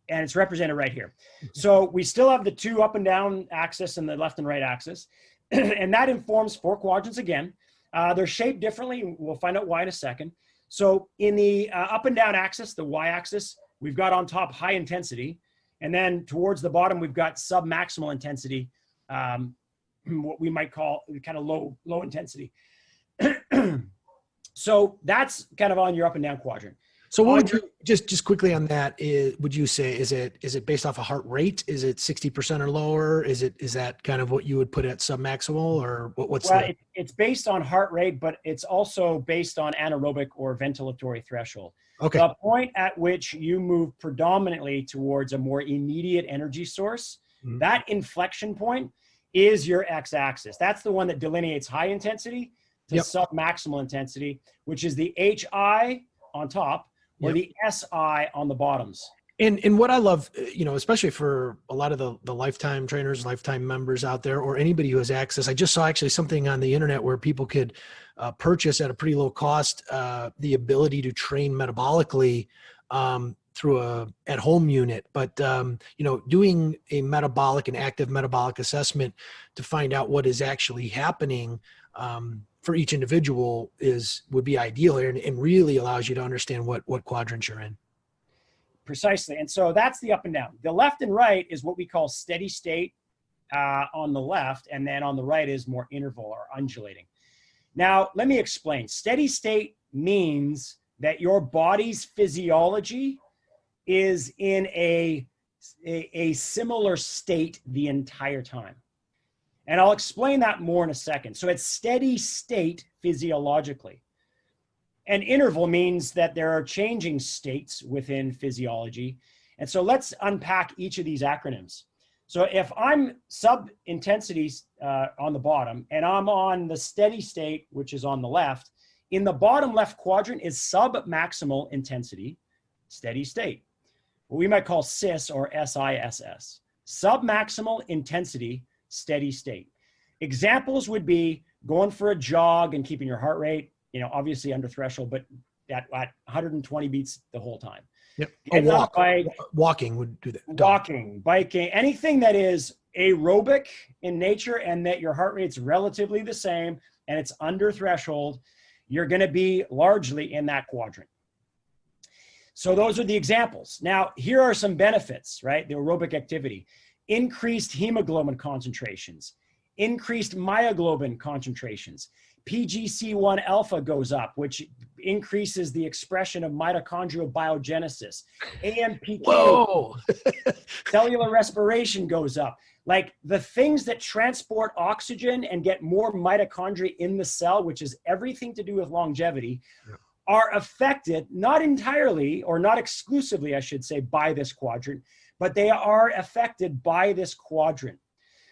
and it's represented right here. So we still have the two up and down axis and the left and right axis, and that informs 4 quadrants again. They're shaped differently. We'll find out why in a second. So in the up and down axis, the y-axis, we've got on top high intensity. And then towards the bottom, we've got sub-maximal intensity, what we might call kind of low intensity. So that's kind of on your up and down quadrant. So what would you, just quickly on that, would you say, is it based off a heart rate? Is it 60% or lower? Is that kind of what you would put at submaximal, or what's well, it's based on heart rate, but it's also based on anaerobic or ventilatory threshold. Okay. The point at which you move predominantly towards a more immediate energy source, that inflection point is your x-axis. That's the one that delineates high intensity to submaximal intensity, which is the HI on top or the SI on the bottoms. And what I love, especially for a lot of the lifetime trainers, lifetime members out there, or anybody who has access. I just saw actually something on the internet where people could purchase at a pretty low cost the ability to train metabolically through a at-home unit. But doing a metabolic and active metabolic assessment to find out what is actually happening for each individual would be ideal here, and really allows you to understand what quadrant you're in. Precisely. And so that's the up and down. The left and right is what we call steady state on the left, and then on the right is more interval or undulating. Now, let me explain. Steady state means that your body's physiology is in a similar state the entire time. And I'll explain that more in a second. So it's steady state physiologically. And interval means that there are changing states within physiology. And so let's unpack each of these acronyms. So if I'm sub-intensity on the bottom and I'm on the steady state, which is on the left, in the bottom left quadrant is sub-maximal intensity, steady state. What we might call SIS or SISS, sub-maximal intensity, steady state. Examples would be going for a jog and keeping your heart rate, obviously under threshold, but at 120 beats the whole time. Yep. Walking would do that. Walking, biking, anything that is aerobic in nature and that your heart rate's relatively the same and it's under threshold, you're going to be largely in that quadrant. So those are the examples. Now, here are some benefits, right? The aerobic activity, increased hemoglobin concentrations, increased myoglobin concentrations, PGC1 alpha goes up, which increases the expression of mitochondrial biogenesis. AMPK, cellular respiration goes up. Like the things that transport oxygen and get more mitochondria in the cell, which is everything to do with longevity, are affected, not entirely or not exclusively, I should say, by this quadrant, but they are affected by this quadrant.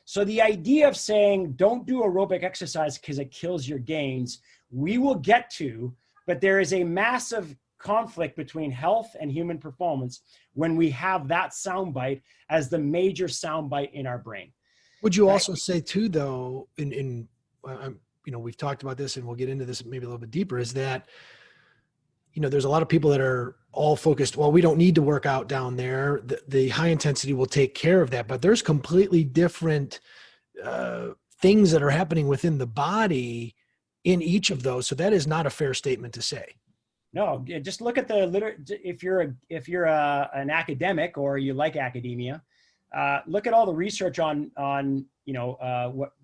So the idea of saying, don't do aerobic exercise because it kills your gains, we will get to, but there is a massive conflict between health and human performance when we have that soundbite as the major soundbite in our brain. Would you also say too, though, we've talked about this and we'll get into this maybe a little bit deeper, is that, there's a lot of people that are all focused, well, we don't need to work out down there. The high intensity will take care of that, but there's completely different things that are happening within the body in each of those. So that is not a fair statement to say. No, just look at the if you're an academic or you like academia, look at all the research on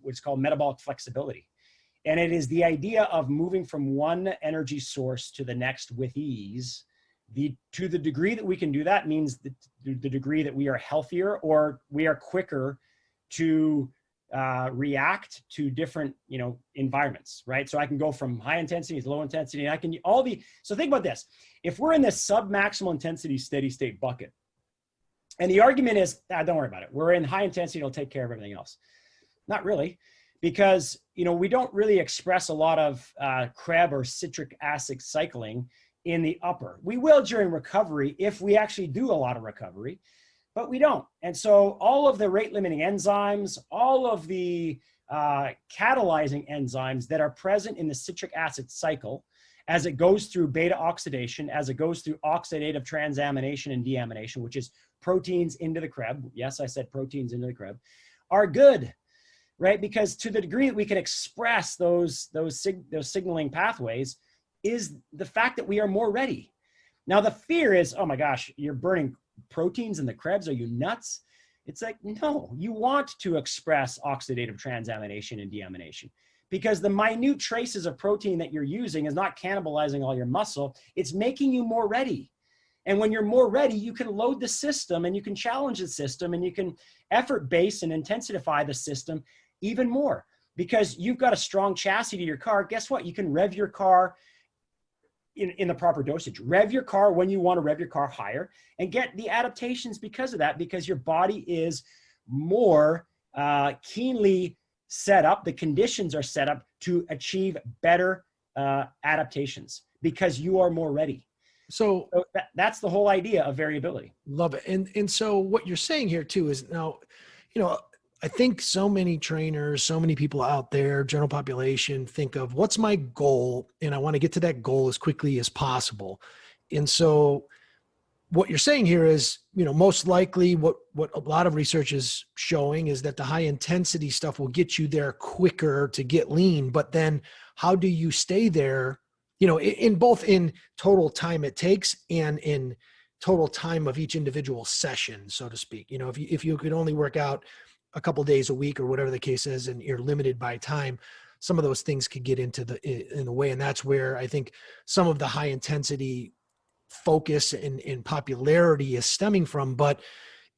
what's called metabolic flexibility. And it is the idea of moving from one energy source to the next with ease. To the degree that we can do that means the degree that we are healthier or we are quicker to react to different, environments, right? So I can go from high intensity to low intensity, and I can so think about this. If we're in this sub-maximal intensity steady state bucket, and the argument is, don't worry about it. We're in high intensity, it'll take care of everything else. Not really. Because, we don't really express a lot of Krebs or citric acid cycling in the upper. We will during recovery if we actually do a lot of recovery, but we don't. And so all of the rate limiting enzymes, all of the catalyzing enzymes that are present in the citric acid cycle, as it goes through beta oxidation, as it goes through oxidative transamination and deamination, which is proteins into the Krebs. Yes, I said proteins into the Krebs, are good. Right? Because to the degree that we can express those signaling pathways is the fact that we are more ready. Now, the fear is, oh my gosh, you're burning proteins in the Krebs. Are you nuts? It's like, no, you want to express oxidative transamination and deamination because the minute traces of protein that you're using is not cannibalizing all your muscle. It's making you more ready. And when you're more ready, you can load the system and you can challenge the system and you can effort base and intensify the system even more, because you've got a strong chassis to your car. Guess what? You can rev your car in the proper dosage. Rev your car when you want to rev your car higher and get the adaptations because of that, because your body is more keenly set up. The conditions are set up to achieve better adaptations because you are more ready. So that's the whole idea of variability. Love it. And so what you're saying here too is now, I think so many trainers, so many people out there, general population, think of what's my goal, and I want to get to that goal as quickly as possible. And so what you're saying here is, most likely what a lot of research is showing is that the high intensity stuff will get you there quicker to get lean. But then how do you stay there, in both in total time it takes and in total time of each individual session, so to speak? If you could only work out a couple days a week or whatever the case is, and you're limited by time, some of those things could get in the way. And that's where I think some of the high intensity focus and popularity is stemming from. But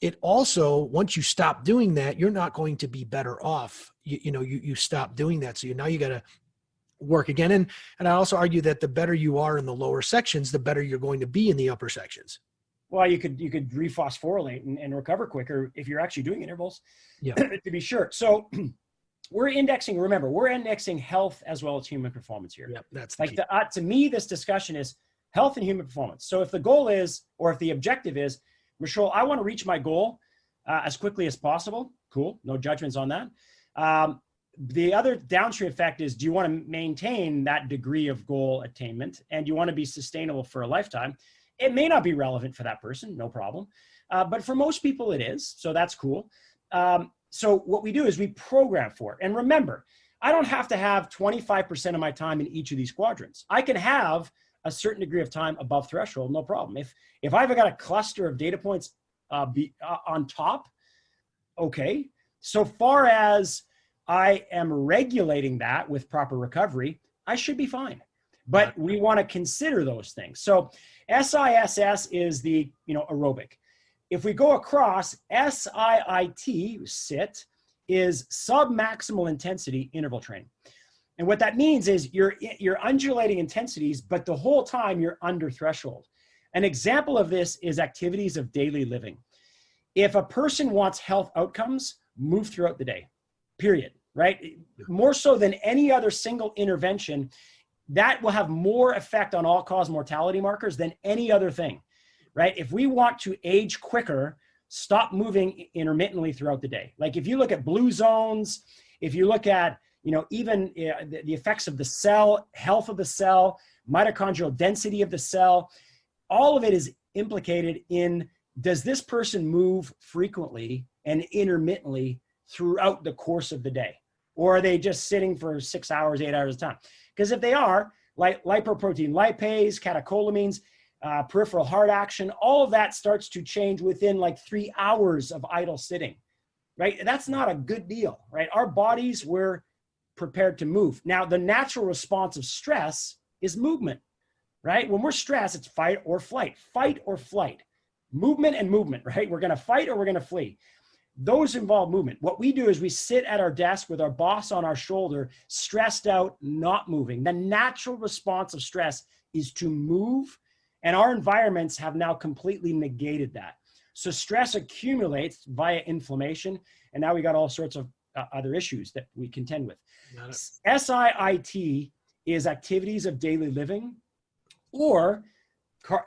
it also, once you stop doing that, you're not going to be better off. You stop doing that. So now you got to work again. And I also argue that the better you are in the lower sections, the better you're going to be in the upper sections. Well, you could rephosphorylate and recover quicker if you're actually doing intervals, to be sure. So we're indexing health as well as human performance here. Yep, that's like to me, this discussion is health and human performance. So if the goal is, or if the objective is, Michol, I want to reach my goal as quickly as possible. Cool. No judgments on that. The other downstream effect is, do you want to maintain that degree of goal attainment, and do you want to be sustainable for a lifetime? It may not be relevant for that person, no problem. But for most people it is, so that's cool. So what we do is we program for it. And remember, I don't have to have 25% of my time in each of these quadrants. I can have a certain degree of time above threshold, no problem. If I've got a cluster of data points on top, okay. So far as I am regulating that with proper recovery, I should be fine. But we want to consider those things. So SISS is the aerobic. If we go across, SIIT is sub-maximal intensity interval training. And what that means is you're undulating intensities, but the whole time you're under threshold. An example of this is activities of daily living. If a person wants health outcomes, move throughout the day, period, right? More so than any other single intervention, that will have more effect on all-cause mortality markers than any other thing, right? If we want to age quicker, stop moving intermittently throughout the day. Like if you look at blue zones, if you look at, even the effects of the cell, health of the cell, mitochondrial density of the cell, all of it is implicated in, does this person move frequently and intermittently throughout the course of the day? Or are they just sitting for 6 hours, 8 hours at a time? Because if they are, like lipoprotein lipase, catecholamines, peripheral heart action, all of that starts to change within like 3 hours of idle sitting, right? That's not a good deal, right? Our bodies were prepared to move. Now, the natural response of stress is movement, right? When we're stressed, it's fight or flight, movement and movement, right? We're going to fight or we're going to flee. Those involve movement. What we do is we sit at our desk with our boss on our shoulder, stressed out, not moving. The natural response of stress is to move, and our environments have now completely negated that. So stress accumulates via inflammation, and now we got all sorts of other issues that we contend with. SIIT is activities of daily living, or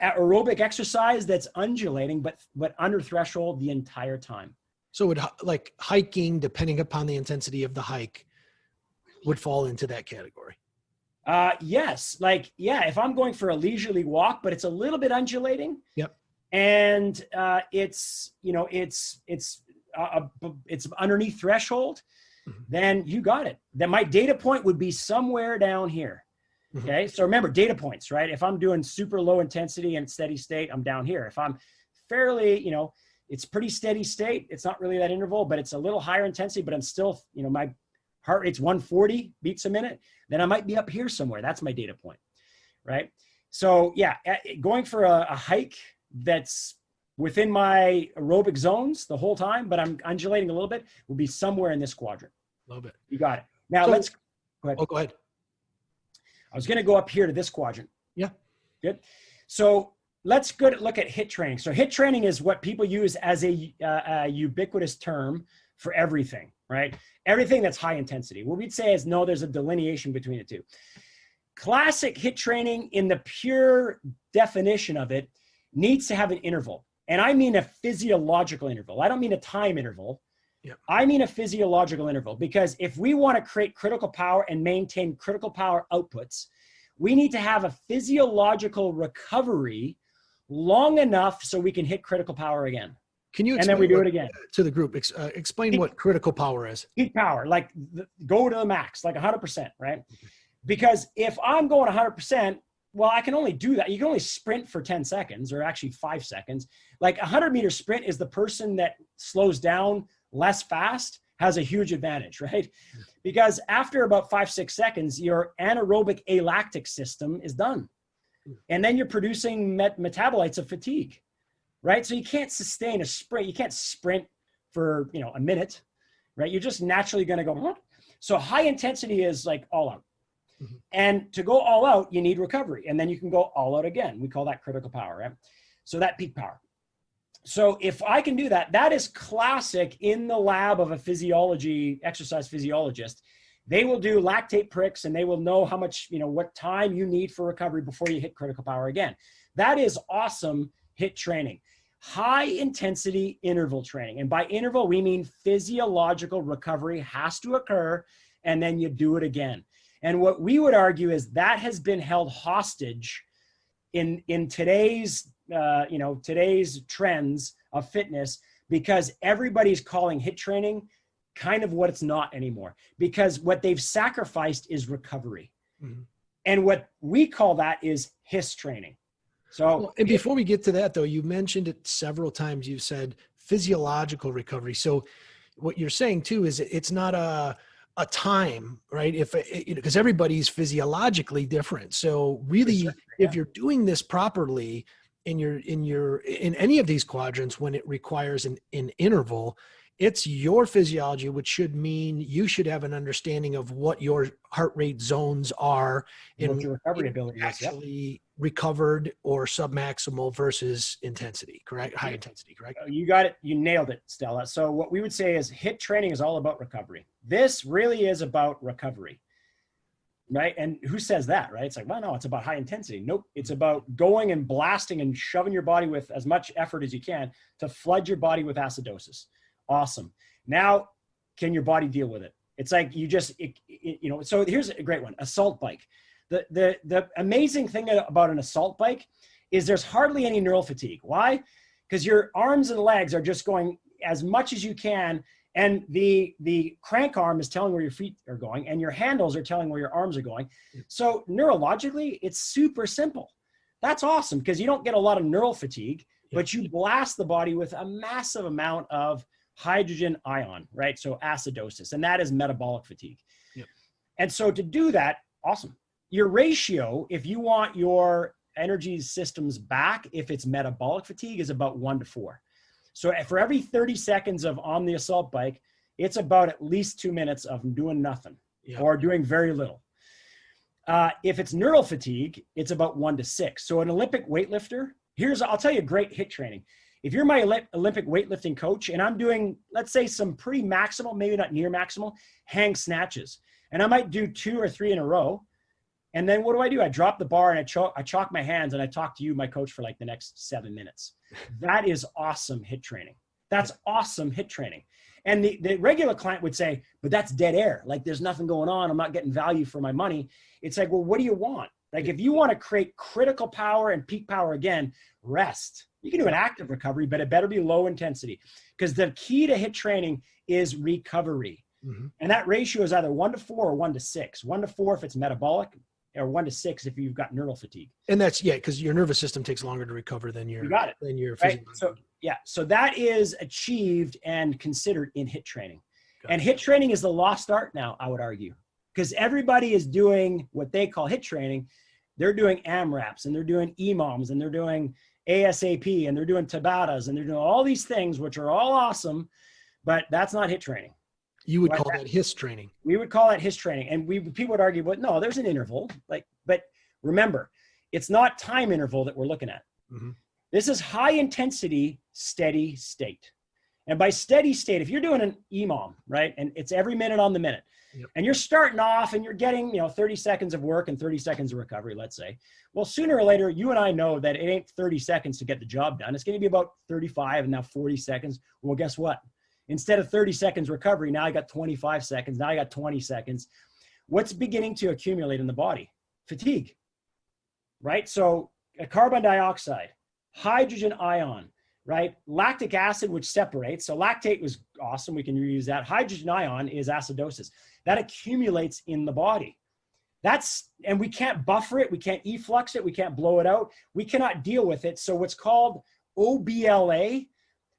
aerobic exercise that's undulating but under threshold the entire time. So like hiking, depending upon the intensity of the hike, would fall into that category. Yes. If I'm going for a leisurely walk, but it's a little bit undulating. Yep. And it's underneath threshold, then you got it. Then my data point would be somewhere down here. Okay. So remember data points, right? If I'm doing super low intensity and steady state, I'm down here. If I'm fairly, it's pretty steady state, it's not really that interval, but it's a little higher intensity, but I'm still, my heart rate's 140 beats a minute, then I might be up here somewhere. That's my data point, right? So yeah, going for a hike that's within my aerobic zones the whole time, but I'm undulating a little bit, will be somewhere in this quadrant. Love it. You got it. Now So, let's go ahead. Oh, go ahead. I was going to go up here to this quadrant. Yeah. Good. So let's look at HIIT training. So HIIT training is what people use as a ubiquitous term for everything, right? Everything that's high intensity. What we'd say is, no, there's a delineation between the two. Classic HIIT training, in the pure definition of it, needs to have an interval. And I mean a physiological interval. I don't mean a time interval. Yep. I mean a physiological interval, because if we want to create critical power and maintain critical power outputs, we need to have a physiological recovery long enough so we can hit critical power again. Can you and then we do it again to the group? Explain what critical power is. Peak power, like go to the max, like 100%, right? Because if I'm going 100%, well, I can only do that. You can only sprint for 10 seconds, or actually 5 seconds. Like 100-meter sprint is the person that slows down less fast has a huge advantage, right? Because after about 5-6 seconds, your anaerobic alactic system is done. And then you're producing metabolites of fatigue, right? So you can't sustain a sprint. You can't sprint for, a minute, right? You're just naturally going to go, huh? So high intensity is like all out. Mm-hmm. And to go all out, you need recovery. And then you can go all out again. We call that critical power, right? So that peak power. So if I can do that, that is classic in the lab of a exercise physiologist. They will do lactate pricks, and they will know how much, what time you need for recovery before you hit critical power again. That is awesome HIIT training. High intensity interval training. And by interval, we mean physiological recovery has to occur, and then you do it again. And what we would argue is that has been held hostage in today's today's trends of fitness, because everybody's calling HIIT training kind of what it's not anymore, because what they've sacrificed is recovery. Mm-hmm. And what we call that is HIIS training. So, and before we get to that though, you mentioned it several times. You said physiological recovery. So what you're saying too is it's not a time, right? Because everybody's physiologically different. So really, if you're doing this properly, in any of these quadrants, when it requires an interval, it's your physiology, which should mean you should have an understanding of what your heart rate zones are and what your recovery ability actually recovered or submaximal versus intensity, correct? High intensity, correct? You got it. You nailed it, Stella. So what we would say is HIIT training is all about recovery. This really is about recovery. Right? And who says that, right? It's like, well, no, it's about high intensity. Nope. It's about going and blasting and shoving your body with as much effort as you can to flood your body with acidosis. Awesome. Now, can your body deal with it? It's like so here's a great one, assault bike. The amazing thing about an assault bike is there's hardly any neural fatigue. Why? Because your arms and legs are just going as much as you can. And the crank arm is telling where your feet are going, and your handles are telling where your arms are going. So neurologically, it's super simple. That's awesome, because you don't get a lot of neural fatigue, but you blast the body with a massive amount of hydrogen ion, right? So acidosis, and that is metabolic fatigue. Yep. And so to do that, awesome. Your ratio, if you want your energy systems back, if it's metabolic fatigue, is about 1-4. So for every 30 seconds on the assault bike, it's about at least 2 minutes of doing nothing or doing very little. If it's neural fatigue, it's about 1-6. So an Olympic weightlifter, I'll tell you a great HIIT training. If you're my Olympic weightlifting coach and I'm doing, let's say, some pretty maximal, maybe not near maximal, hang snatches, and I might do 2 or 3 in a row. And then what do? I drop the bar and I chalk my hands and I talk to you, my coach, for like the next 7 minutes. That is awesome HIIT training. That's awesome HIIT training. And the regular client would say, but that's dead air. Like there's nothing going on. I'm not getting value for my money. It's like, well, what do you want? Like if you want to create critical power and peak power again, rest. You can do an active recovery, but it better be low intensity, because the key to HIIT training is recovery. Mm-hmm. And that ratio is either 1-4 or 1-6. 1-4 if it's metabolic, or 1-6 if you've got neural fatigue. And that's, because your nervous system takes longer to recover than your, right? So that is achieved and considered in HIIT training. And HIIT training is the lost art now, I would argue, because everybody is doing what they call HIIT training. They're doing AMRAPs and they're doing EMOMs and they're doing ASAP and they're doing Tabatas and they're doing all these things, which are all awesome, but that's not HIIT training. You would call that HIIT training. We would call that HIIT training. And people would argue, but no, there's an interval. But remember, it's not time interval that we're looking at. Mm-hmm. This is high intensity, steady state. And by steady state, if you're doing an EMOM, right, and it's every minute on the minute, yep, and you're starting off and you're getting, 30 seconds of work and 30 seconds of recovery, let's say, well, sooner or later, you and I know that it ain't 30 seconds to get the job done. It's going to be about 35 and now 40 seconds. Well, guess what? Instead of 30 seconds recovery, now I got 25 seconds. Now I got 20 seconds. What's beginning to accumulate in the body? Fatigue, right? So carbon dioxide, hydrogen ion, right? Lactic acid, which separates. So lactate was awesome. We can reuse that. Hydrogen ion is acidosis. That accumulates in the body. And we can't buffer it. We can't efflux it. We can't blow it out. We cannot deal with it. So what's called OBLA,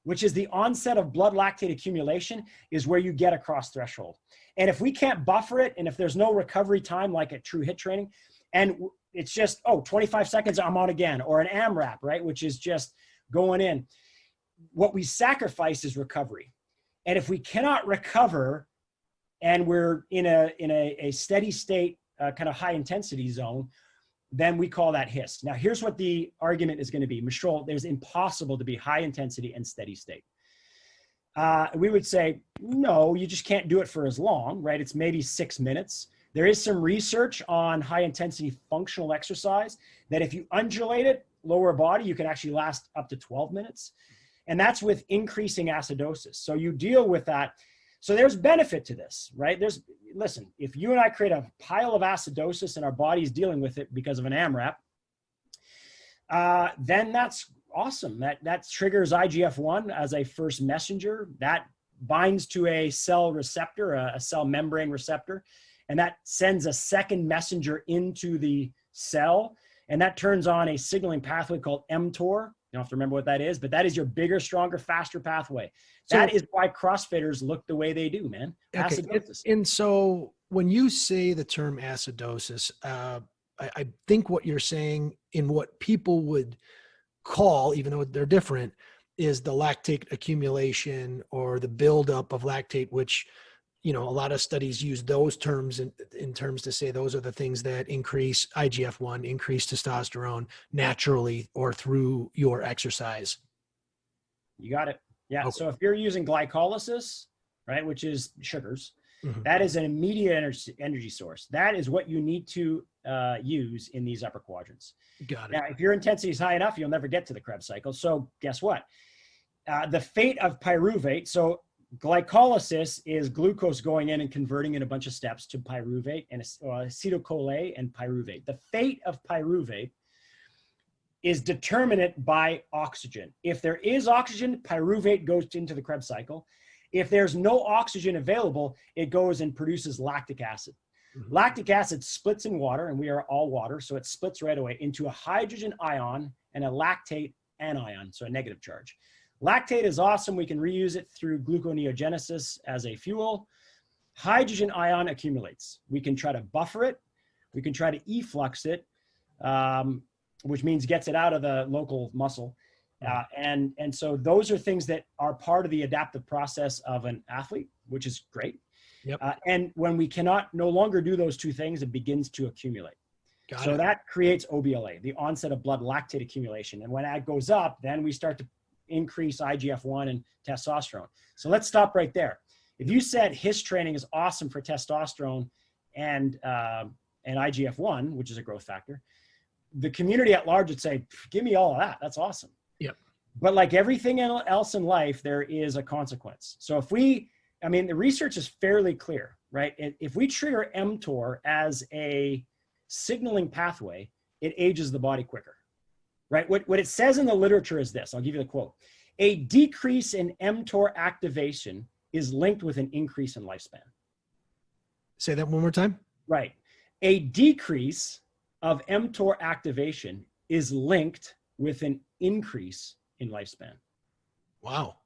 which is the onset of blood lactate accumulation, is where you get across threshold. And if we can't buffer it, and if there's no recovery time like at true HIIT training, and it's just, 25 seconds, I'm on again, or an AMRAP, right, which is just going in, what we sacrifice is recovery. And if we cannot recover and we're in a steady state, kind of high intensity zone, then we call that HIST. Now, here's what the argument is going to be. Michol, there's impossible to be high intensity and steady state. We would say, no, you just can't do it for as long, right? It's maybe 6 minutes. There is some research on high intensity functional exercise that if you undulate it, lower body, you can actually last up to 12 minutes. And that's with increasing acidosis. So you deal with that. So there's benefit to this, right? Listen, if you and I create a pile of acidosis and our body's dealing with it because of an AMRAP, then that's awesome. That triggers IGF-1 as a first messenger. That binds to a cell receptor, a cell membrane receptor, and that sends a second messenger into the cell, and that turns on a signaling pathway called mTOR. You don't have to remember what that is, but that is your bigger, stronger, faster pathway. That is why CrossFitters look the way they do, man. Okay. Acidosis. And so when you say the term acidosis, I think what you're saying in what people would call, even though they're different, is the lactate accumulation or the buildup of lactate, which, a lot of studies use those terms in terms to say those are the things that increase IGF-1, increase testosterone naturally or through your exercise. You got it. Yeah. Okay. So if you're using glycolysis, right, which is sugars, Mm-hmm. that is an immediate energy source. That is what you need to use in these upper quadrants. Got it. Now, if your intensity is high enough, you'll never get to the Krebs cycle. So guess what? The fate of pyruvate. So glycolysis is glucose going in and converting in a bunch of steps to pyruvate and acetyl-CoA and pyruvate. The fate of pyruvate is determined by oxygen. If there is oxygen, pyruvate goes into the Krebs cycle. If there's no oxygen available, it goes and produces lactic acid. Mm-hmm. Lactic acid splits in water, and we are all water, so it splits right away into a hydrogen ion and a lactate anion, so a negative charge. Lactate is awesome. We can reuse it through gluconeogenesis as a fuel. Hydrogen ion accumulates. We can try to buffer it. We can try to efflux it, which means gets it out of the local muscle. And so those are things that are part of the adaptive process of an athlete, which is great. Yep. And when we cannot no longer do those two things, it begins to accumulate. So that creates OBLA, the onset of blood lactate accumulation. And when that goes up, then we start to increase IGF-1 and testosterone. So let's stop right there. If you said HIIT training is awesome for testosterone and IGF-1, which is a growth factor, the community at large would say, give me all of that. That's awesome. Yep. But like everything else in life, there is a consequence. So the research is fairly clear, right? If we trigger mTOR as a signaling pathway, it ages the body quicker, right? What it says in the literature is this. I'll give you the quote. A decrease in mTOR activation is linked with an increase in lifespan. Say that one more time. Right. A decrease of mTOR activation is linked with an increase in lifespan. Wow.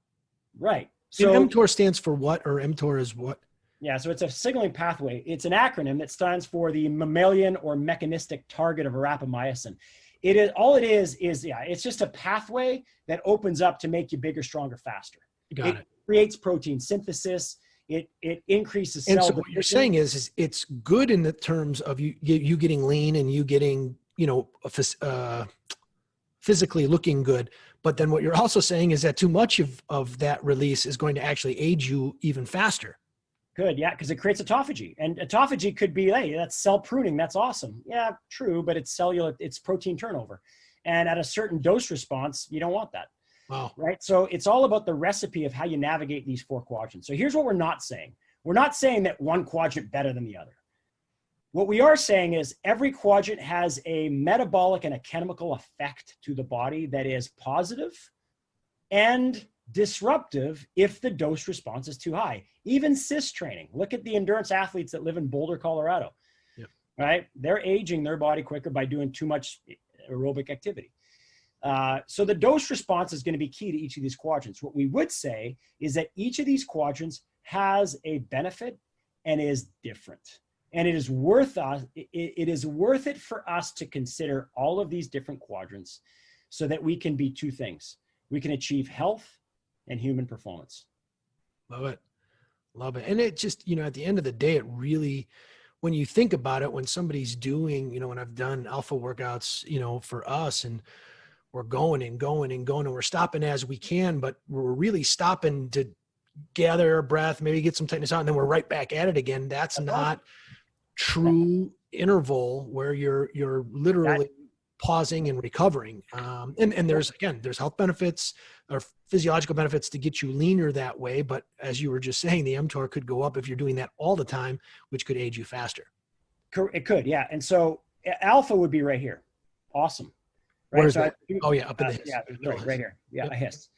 Right. So and mTOR stands for what, or mTOR is what? Yeah, so it's a signaling pathway. It's an acronym that stands for the mammalian or mechanistic target of rapamycin. It's just a pathway that opens up to make you bigger, stronger, faster. It creates protein synthesis. It increases cell division. What you're saying is it's good in the terms of you getting lean and you getting, physically looking good. But then what you're also saying is that too much of that release is going to actually aid you even faster. Good, yeah, because it creates autophagy. And autophagy could be, hey, that's cell pruning. That's awesome. Yeah, true, but it's cellular, it's protein turnover. And at a certain dose response, you don't want that. Wow. Right? So it's all about the recipe of how you navigate these 4 quadrants. So here's what we're not saying. We're not saying that one quadrant better than the other. What we are saying is every quadrant has a metabolic and a chemical effect to the body that is positive and disruptive if the dose response is too high. Even cis training. Look at the endurance athletes that live in Boulder, Colorado. Yep. Right? They're aging their body quicker by doing too much aerobic activity. So the dose response is going to be key to each of these quadrants. What we would say is that each of these quadrants has a benefit and is different. And it is worth it for us to consider all of these different quadrants so that we can be 2 things. We can achieve health and human performance. Love it. Love it. And it just, at the end of the day, it really, when you think about it, when somebody's doing, when I've done alpha workouts, for us, and we're going and going and going, and we're stopping as we can, but we're really stopping to gather our breath, maybe get some tightness out, and then we're right back at it again. That's not true interval where you're literally pausing and recovering. And there's health benefits or physiological benefits to get you leaner that way. But as you were just saying, the mTOR could go up if you're doing that all the time, which could age you faster. It could, yeah. And so alpha would be right here. Awesome. Right? Where's that? Up in the hiss. Yeah, right here. Yeah, a hiss.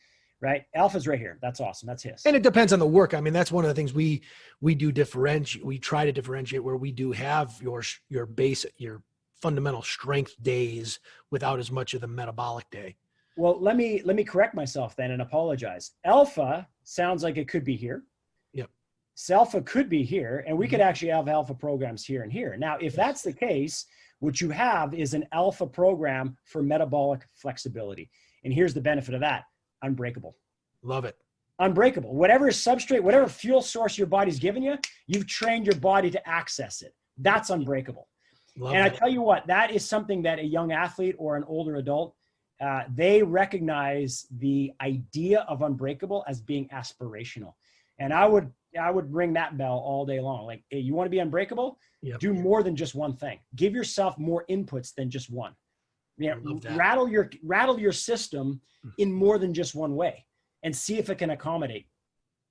Right? Alpha's right here. That's awesome. That's hiss. And it depends on the work. I mean, that's one of the things we do differentiate. We try to differentiate where we do have your base, your fundamental strength days without as much of the metabolic day. Well, let me correct myself then and apologize. Alpha sounds like it could be here. Yep. Alpha could be here, and we could actually have alpha programs here and here. Now, if that's the case, what you have is an alpha program for metabolic flexibility. And here's the benefit of that. Unbreakable. Love it. Unbreakable. Whatever substrate, whatever fuel source your body's given you, you've trained your body to access it. That's unbreakable. Love and that. I tell you what, that is something that a young athlete or an older adult, they recognize the idea of unbreakable as being aspirational. And I would ring that bell all day long. Like, hey, you want to be unbreakable? Yep. Do more than just one thing. Give yourself more inputs than just one. Rattle your system in more than just one way and see if it can accommodate.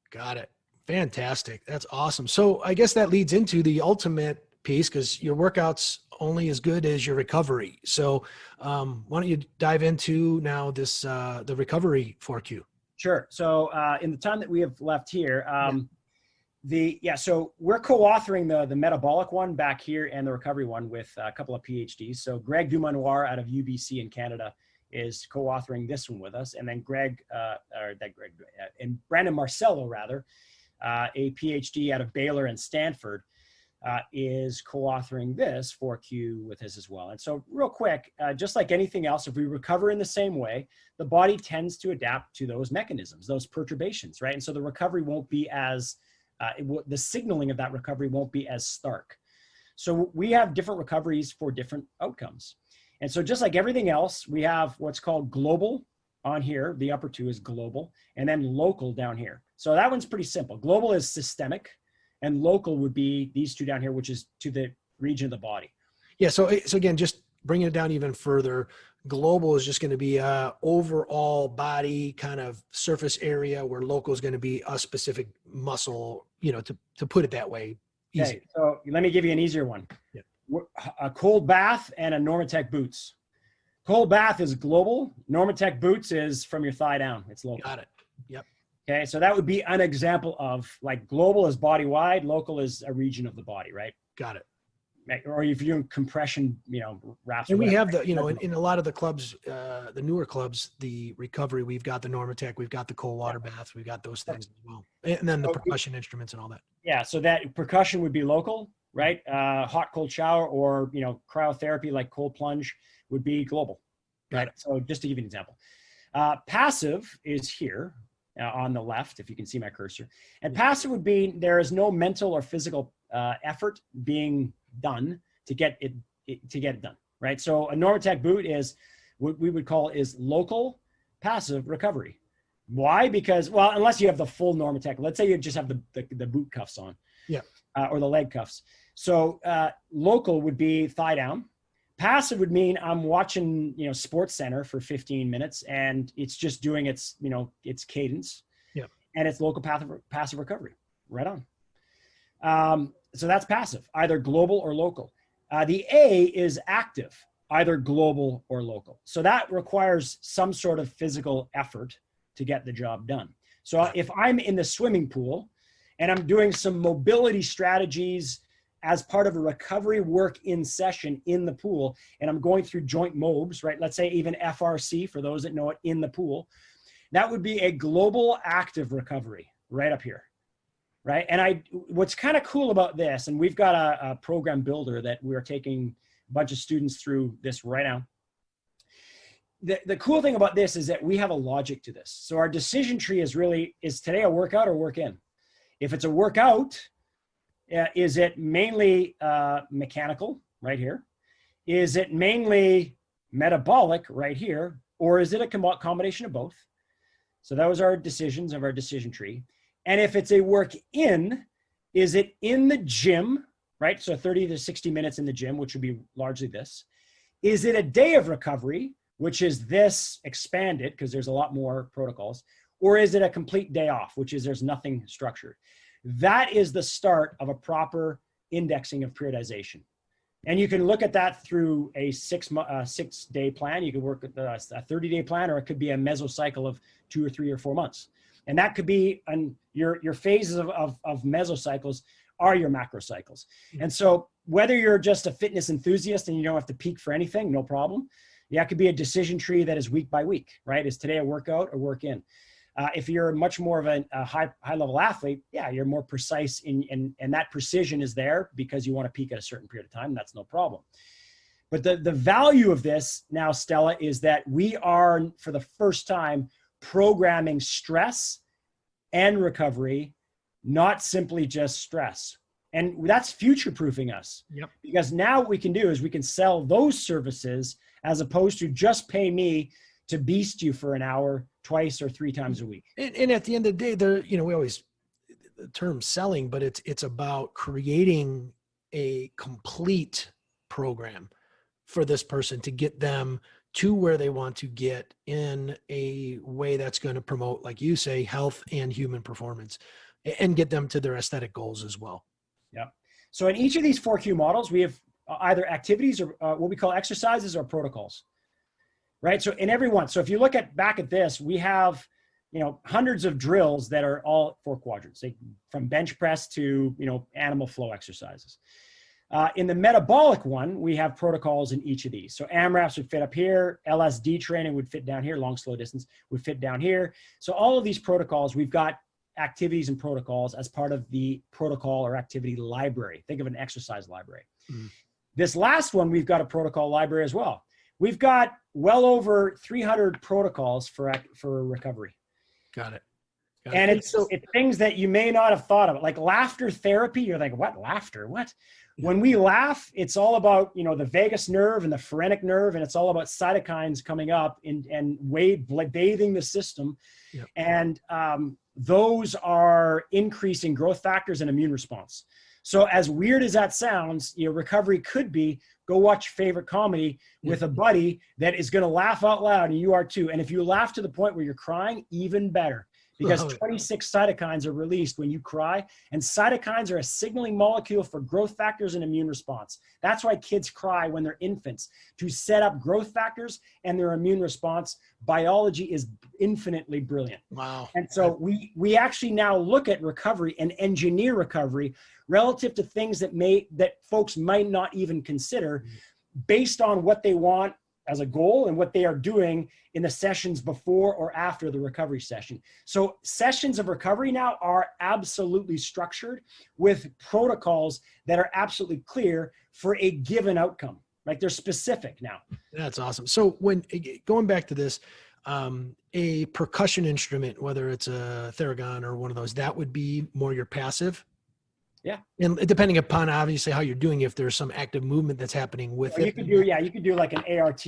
Got it. Fantastic. That's awesome. So I guess that leads into the ultimate piece, because your workout's only as good as your recovery. So why don't you dive into now this, the recovery 4Q? Sure. So in the time that we have left here, so we're co-authoring the metabolic one back here and the recovery one with a couple of PhDs. So Greg Dumanoir out of UBC in Canada is co-authoring this one with us. And then and Brandon Marcello, rather, a PhD out of Baylor and Stanford, is co-authoring this 4Q with us as well. And so real quick, just like anything else, if we recover in the same way, the body tends to adapt to those mechanisms, those perturbations, right? And so the recovery won't be as, the signaling of that recovery won't be as stark. So we have different recoveries for different outcomes. And so just like everything else, we have what's called global on here. The upper 2 is global, and then local down here. So that one's pretty simple. Global is systemic, and local would be these 2 down here, which is to the region of the body. Yeah. So again, just bringing it down even further, global is just going to be a overall body kind of surface area, where local is going to be a specific muscle, to put it that way. Easy. Okay, so let me give you an easier one. Yeah. A cold bath and a Normatec boots. Cold bath is global. Normatec boots is from your thigh down. It's local. Got it. Yep. Okay, so that would be an example of, like, global is body wide, local is a region of the body, right? Got it. or if you're doing compression, wraps. And we have the, in a lot of the clubs, the newer clubs, the recovery, we've got the Normatec, we've got the cold water baths, we've got those things as well. And then the percussion instruments and all that. Yeah. So that percussion would be local, right? Hot, cold shower, or, cryotherapy like cold plunge would be global, right? So just to give you an example, passive is here on the left, if you can see my cursor. And passive would be, there is no mental or physical effort being done to get it done, right? So a Normatec boot is what we would call is local passive recovery. Why? Because, well, unless you have the full Normatec, let's say you just have the boot cuffs on, or the leg cuffs. So local would be thigh down. Passive would mean I'm watching, Sports Center for 15 minutes and it's just doing its, its cadence, and it's local passive recovery. Right on. So that's passive, either global or local. The A is active, either global or local. So that requires some sort of physical effort to get the job done. So if I'm in the swimming pool and I'm doing some mobility strategies as part of a recovery work in session in the pool, and I'm going through joint mobs, right? Let's say even FRC, for those that know it, in the pool, that would be a global active recovery right up here. Right. And what's kind of cool about this, and we've got a program builder that we're taking a bunch of students through this right now. The cool thing about this is that we have a logic to this. So our decision tree is today a workout or work in? If it's a workout, is it mainly mechanical right here? Is it mainly metabolic right here? Or is it a combination of both? So those are decisions of our decision tree. And if it's a work in, is it in the gym, right? So 30 to 60 minutes in the gym, which would be largely this. Is it a day of recovery, which is this expanded because there's a lot more protocols, or is it a complete day off, which is there's nothing structured? That is the start of a proper indexing of periodization. And you can look at that through a 6-day plan. You could work with a 30-day plan, or it could be a mesocycle of 2 or 3 or 4 months. And that could be your phases of mesocycles are your macrocycles. And so whether you're just a fitness enthusiast and you don't have to peak for anything, no problem. Yeah, it could be a decision tree that is week by week, right? Is today a workout or work in? If you're much more of a high level athlete, yeah, you're more precise and that precision is there because you want to peak at a certain period of time. That's no problem. But the value of this now, Stella, is that we are, for the first time, programming stress and recovery, not simply just stress. And that's future-proofing us. Yep. Because now what we can do is we can sell those services as opposed to just pay me to beast you for an hour, twice or 3 times a week. And at the end of the day, we always, the term selling, but it's about creating a complete program for this person to get them to where they want to get in a way that's going to promote, like you say, health and human performance, and get them to their aesthetic goals as well. Yeah. So in each of these 4Q models, we have either activities or what we call exercises or protocols, right? So in every one, so if you look back at this, we have, hundreds of drills that are all 4 quadrants, from bench press to, animal flow exercises. In the metabolic one, we have protocols in each of these. So AMRAPs would fit up here. LSD training would fit down here. Long, slow distance would fit down here. So all of these protocols, we've got activities and protocols as part of the protocol or activity library. Think of an exercise library. Mm-hmm. This last one, we've got a protocol library as well. We've got well over 300 protocols for recovery. Got it. And it's things that you may not have thought of, like laughter therapy. You're like, what? Laughter? What? When we laugh, it's all about, the vagus nerve and the phrenic nerve, and it's all about cytokines coming up and bathing the system. Yep. And those are increasing growth factors and immune response. So as weird as that sounds, recovery could be go watch favorite comedy with a buddy that is going to laugh out loud, and you are too. And if you laugh to the point where you're crying, even better, because 26 cytokines are released when you cry, and cytokines are a signaling molecule for growth factors and immune response. That's why kids cry when they're infants, to set up growth factors and their immune response. Biology is infinitely brilliant. Wow. And so we actually now look at recovery and engineer recovery relative to things that folks might not even consider, based on what they want as a goal and what they are doing in the sessions before or after the recovery session. So sessions of recovery now are absolutely structured with protocols that are absolutely clear for a given outcome. Like, they're specific now. That's awesome. So when going back to this, a percussion instrument, whether it's a theregon or one of those, that would be more your passive. Yeah. And depending upon obviously how you're doing, if there's some active movement that's happening with it. You could do like an ART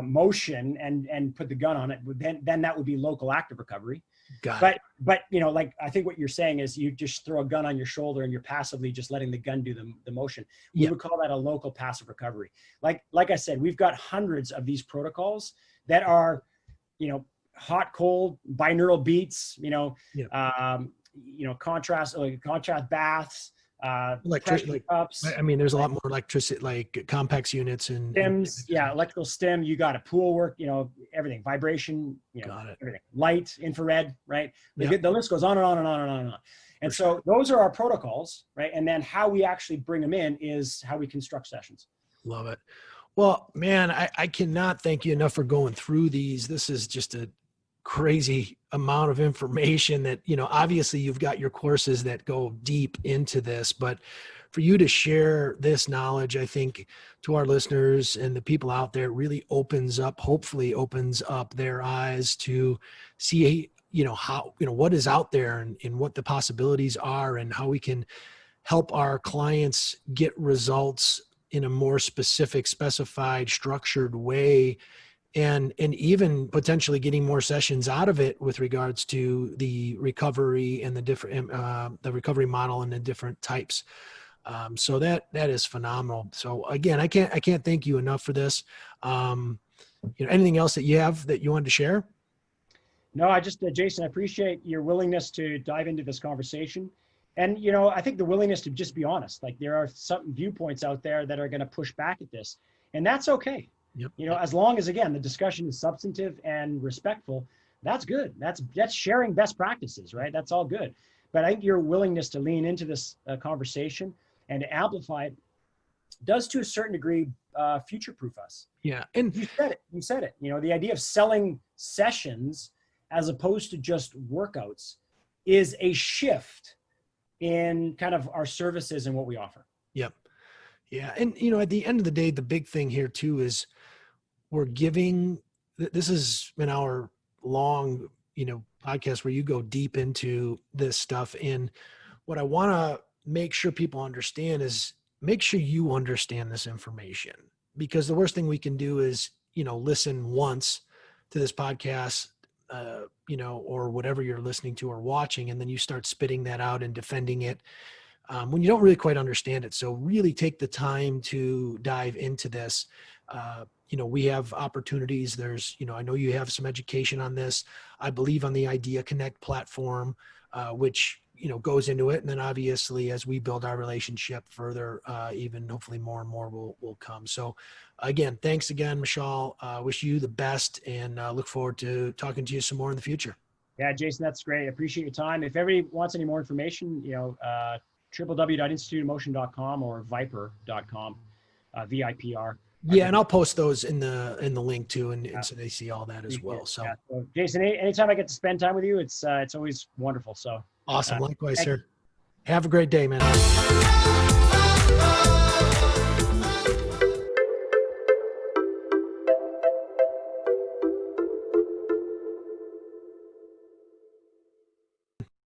motion and put the gun on it. Then that would be local active recovery. But like, I think what you're saying is you just throw a gun on your shoulder and you're passively just letting the gun do the motion. We would call that a local passive recovery. Like I said, we've got hundreds of these protocols that are, hot, cold, binaural beats, contrast baths, pressure cups. I mean, there's a lot more electricity, like complex units and stims. Electrical stim. You got a pool work, everything, vibration, everything, light, infrared, right? The list goes on and on and on and on and on. And so those are our protocols, right? And then how we actually bring them in is how we construct sessions. Love it. Well, man, I cannot thank you enough for going through these. This is just a crazy amount of information that, obviously you've got your courses that go deep into this, but for you to share this knowledge, I think to our listeners and the people out there, really hopefully opens up their eyes to see, how, what is out there and what the possibilities are and how we can help our clients get results in a more specified, structured way. And even potentially getting more sessions out of it with regards to the recovery and the different, the recovery model and the different types. So that is phenomenal. So again, I can't thank you enough for this. Anything else that you have that you wanted to share? No, Jason, I appreciate your willingness to dive into this conversation. And, I think the willingness to just be honest, like, there are some viewpoints out there that are going to push back at this, and that's okay. Yep. As long as, again, the discussion is substantive and respectful, that's good. That's sharing best practices, right? That's all good. But I think your willingness to lean into this conversation and to amplify it does, to a certain degree, future-proof us. Yeah. And you said it, the idea of selling sessions as opposed to just workouts is a shift in kind of our services and what we offer. Yep. Yeah. And, at the end of the day, the big thing here too is we're giving, this is an hour long, podcast where you go deep into this stuff. And what I want to make sure people understand is make sure you understand this information, because the worst thing we can do is, listen once to this podcast, or whatever you're listening to or watching, and then you start spitting that out and defending it when you don't really quite understand it. So really take the time to dive into this. We have opportunities. There's, I know you have some education on this. I believe on the Idea Connect platform, which, goes into it. And then obviously as we build our relationship further, even hopefully more and more will come. So again, thanks again, Michol. Wish you the best and look forward to talking to you some more in the future. Yeah, Jason, that's great. I appreciate your time. If everybody wants any more information, www.instituteofmotion.com or viper.com, VIPR. Yeah, and I'll post those in the link too, and so they see all that as well. So, Jason, anytime I get to spend time with you, it's always wonderful. So awesome. Likewise, sir. Have a great day, man.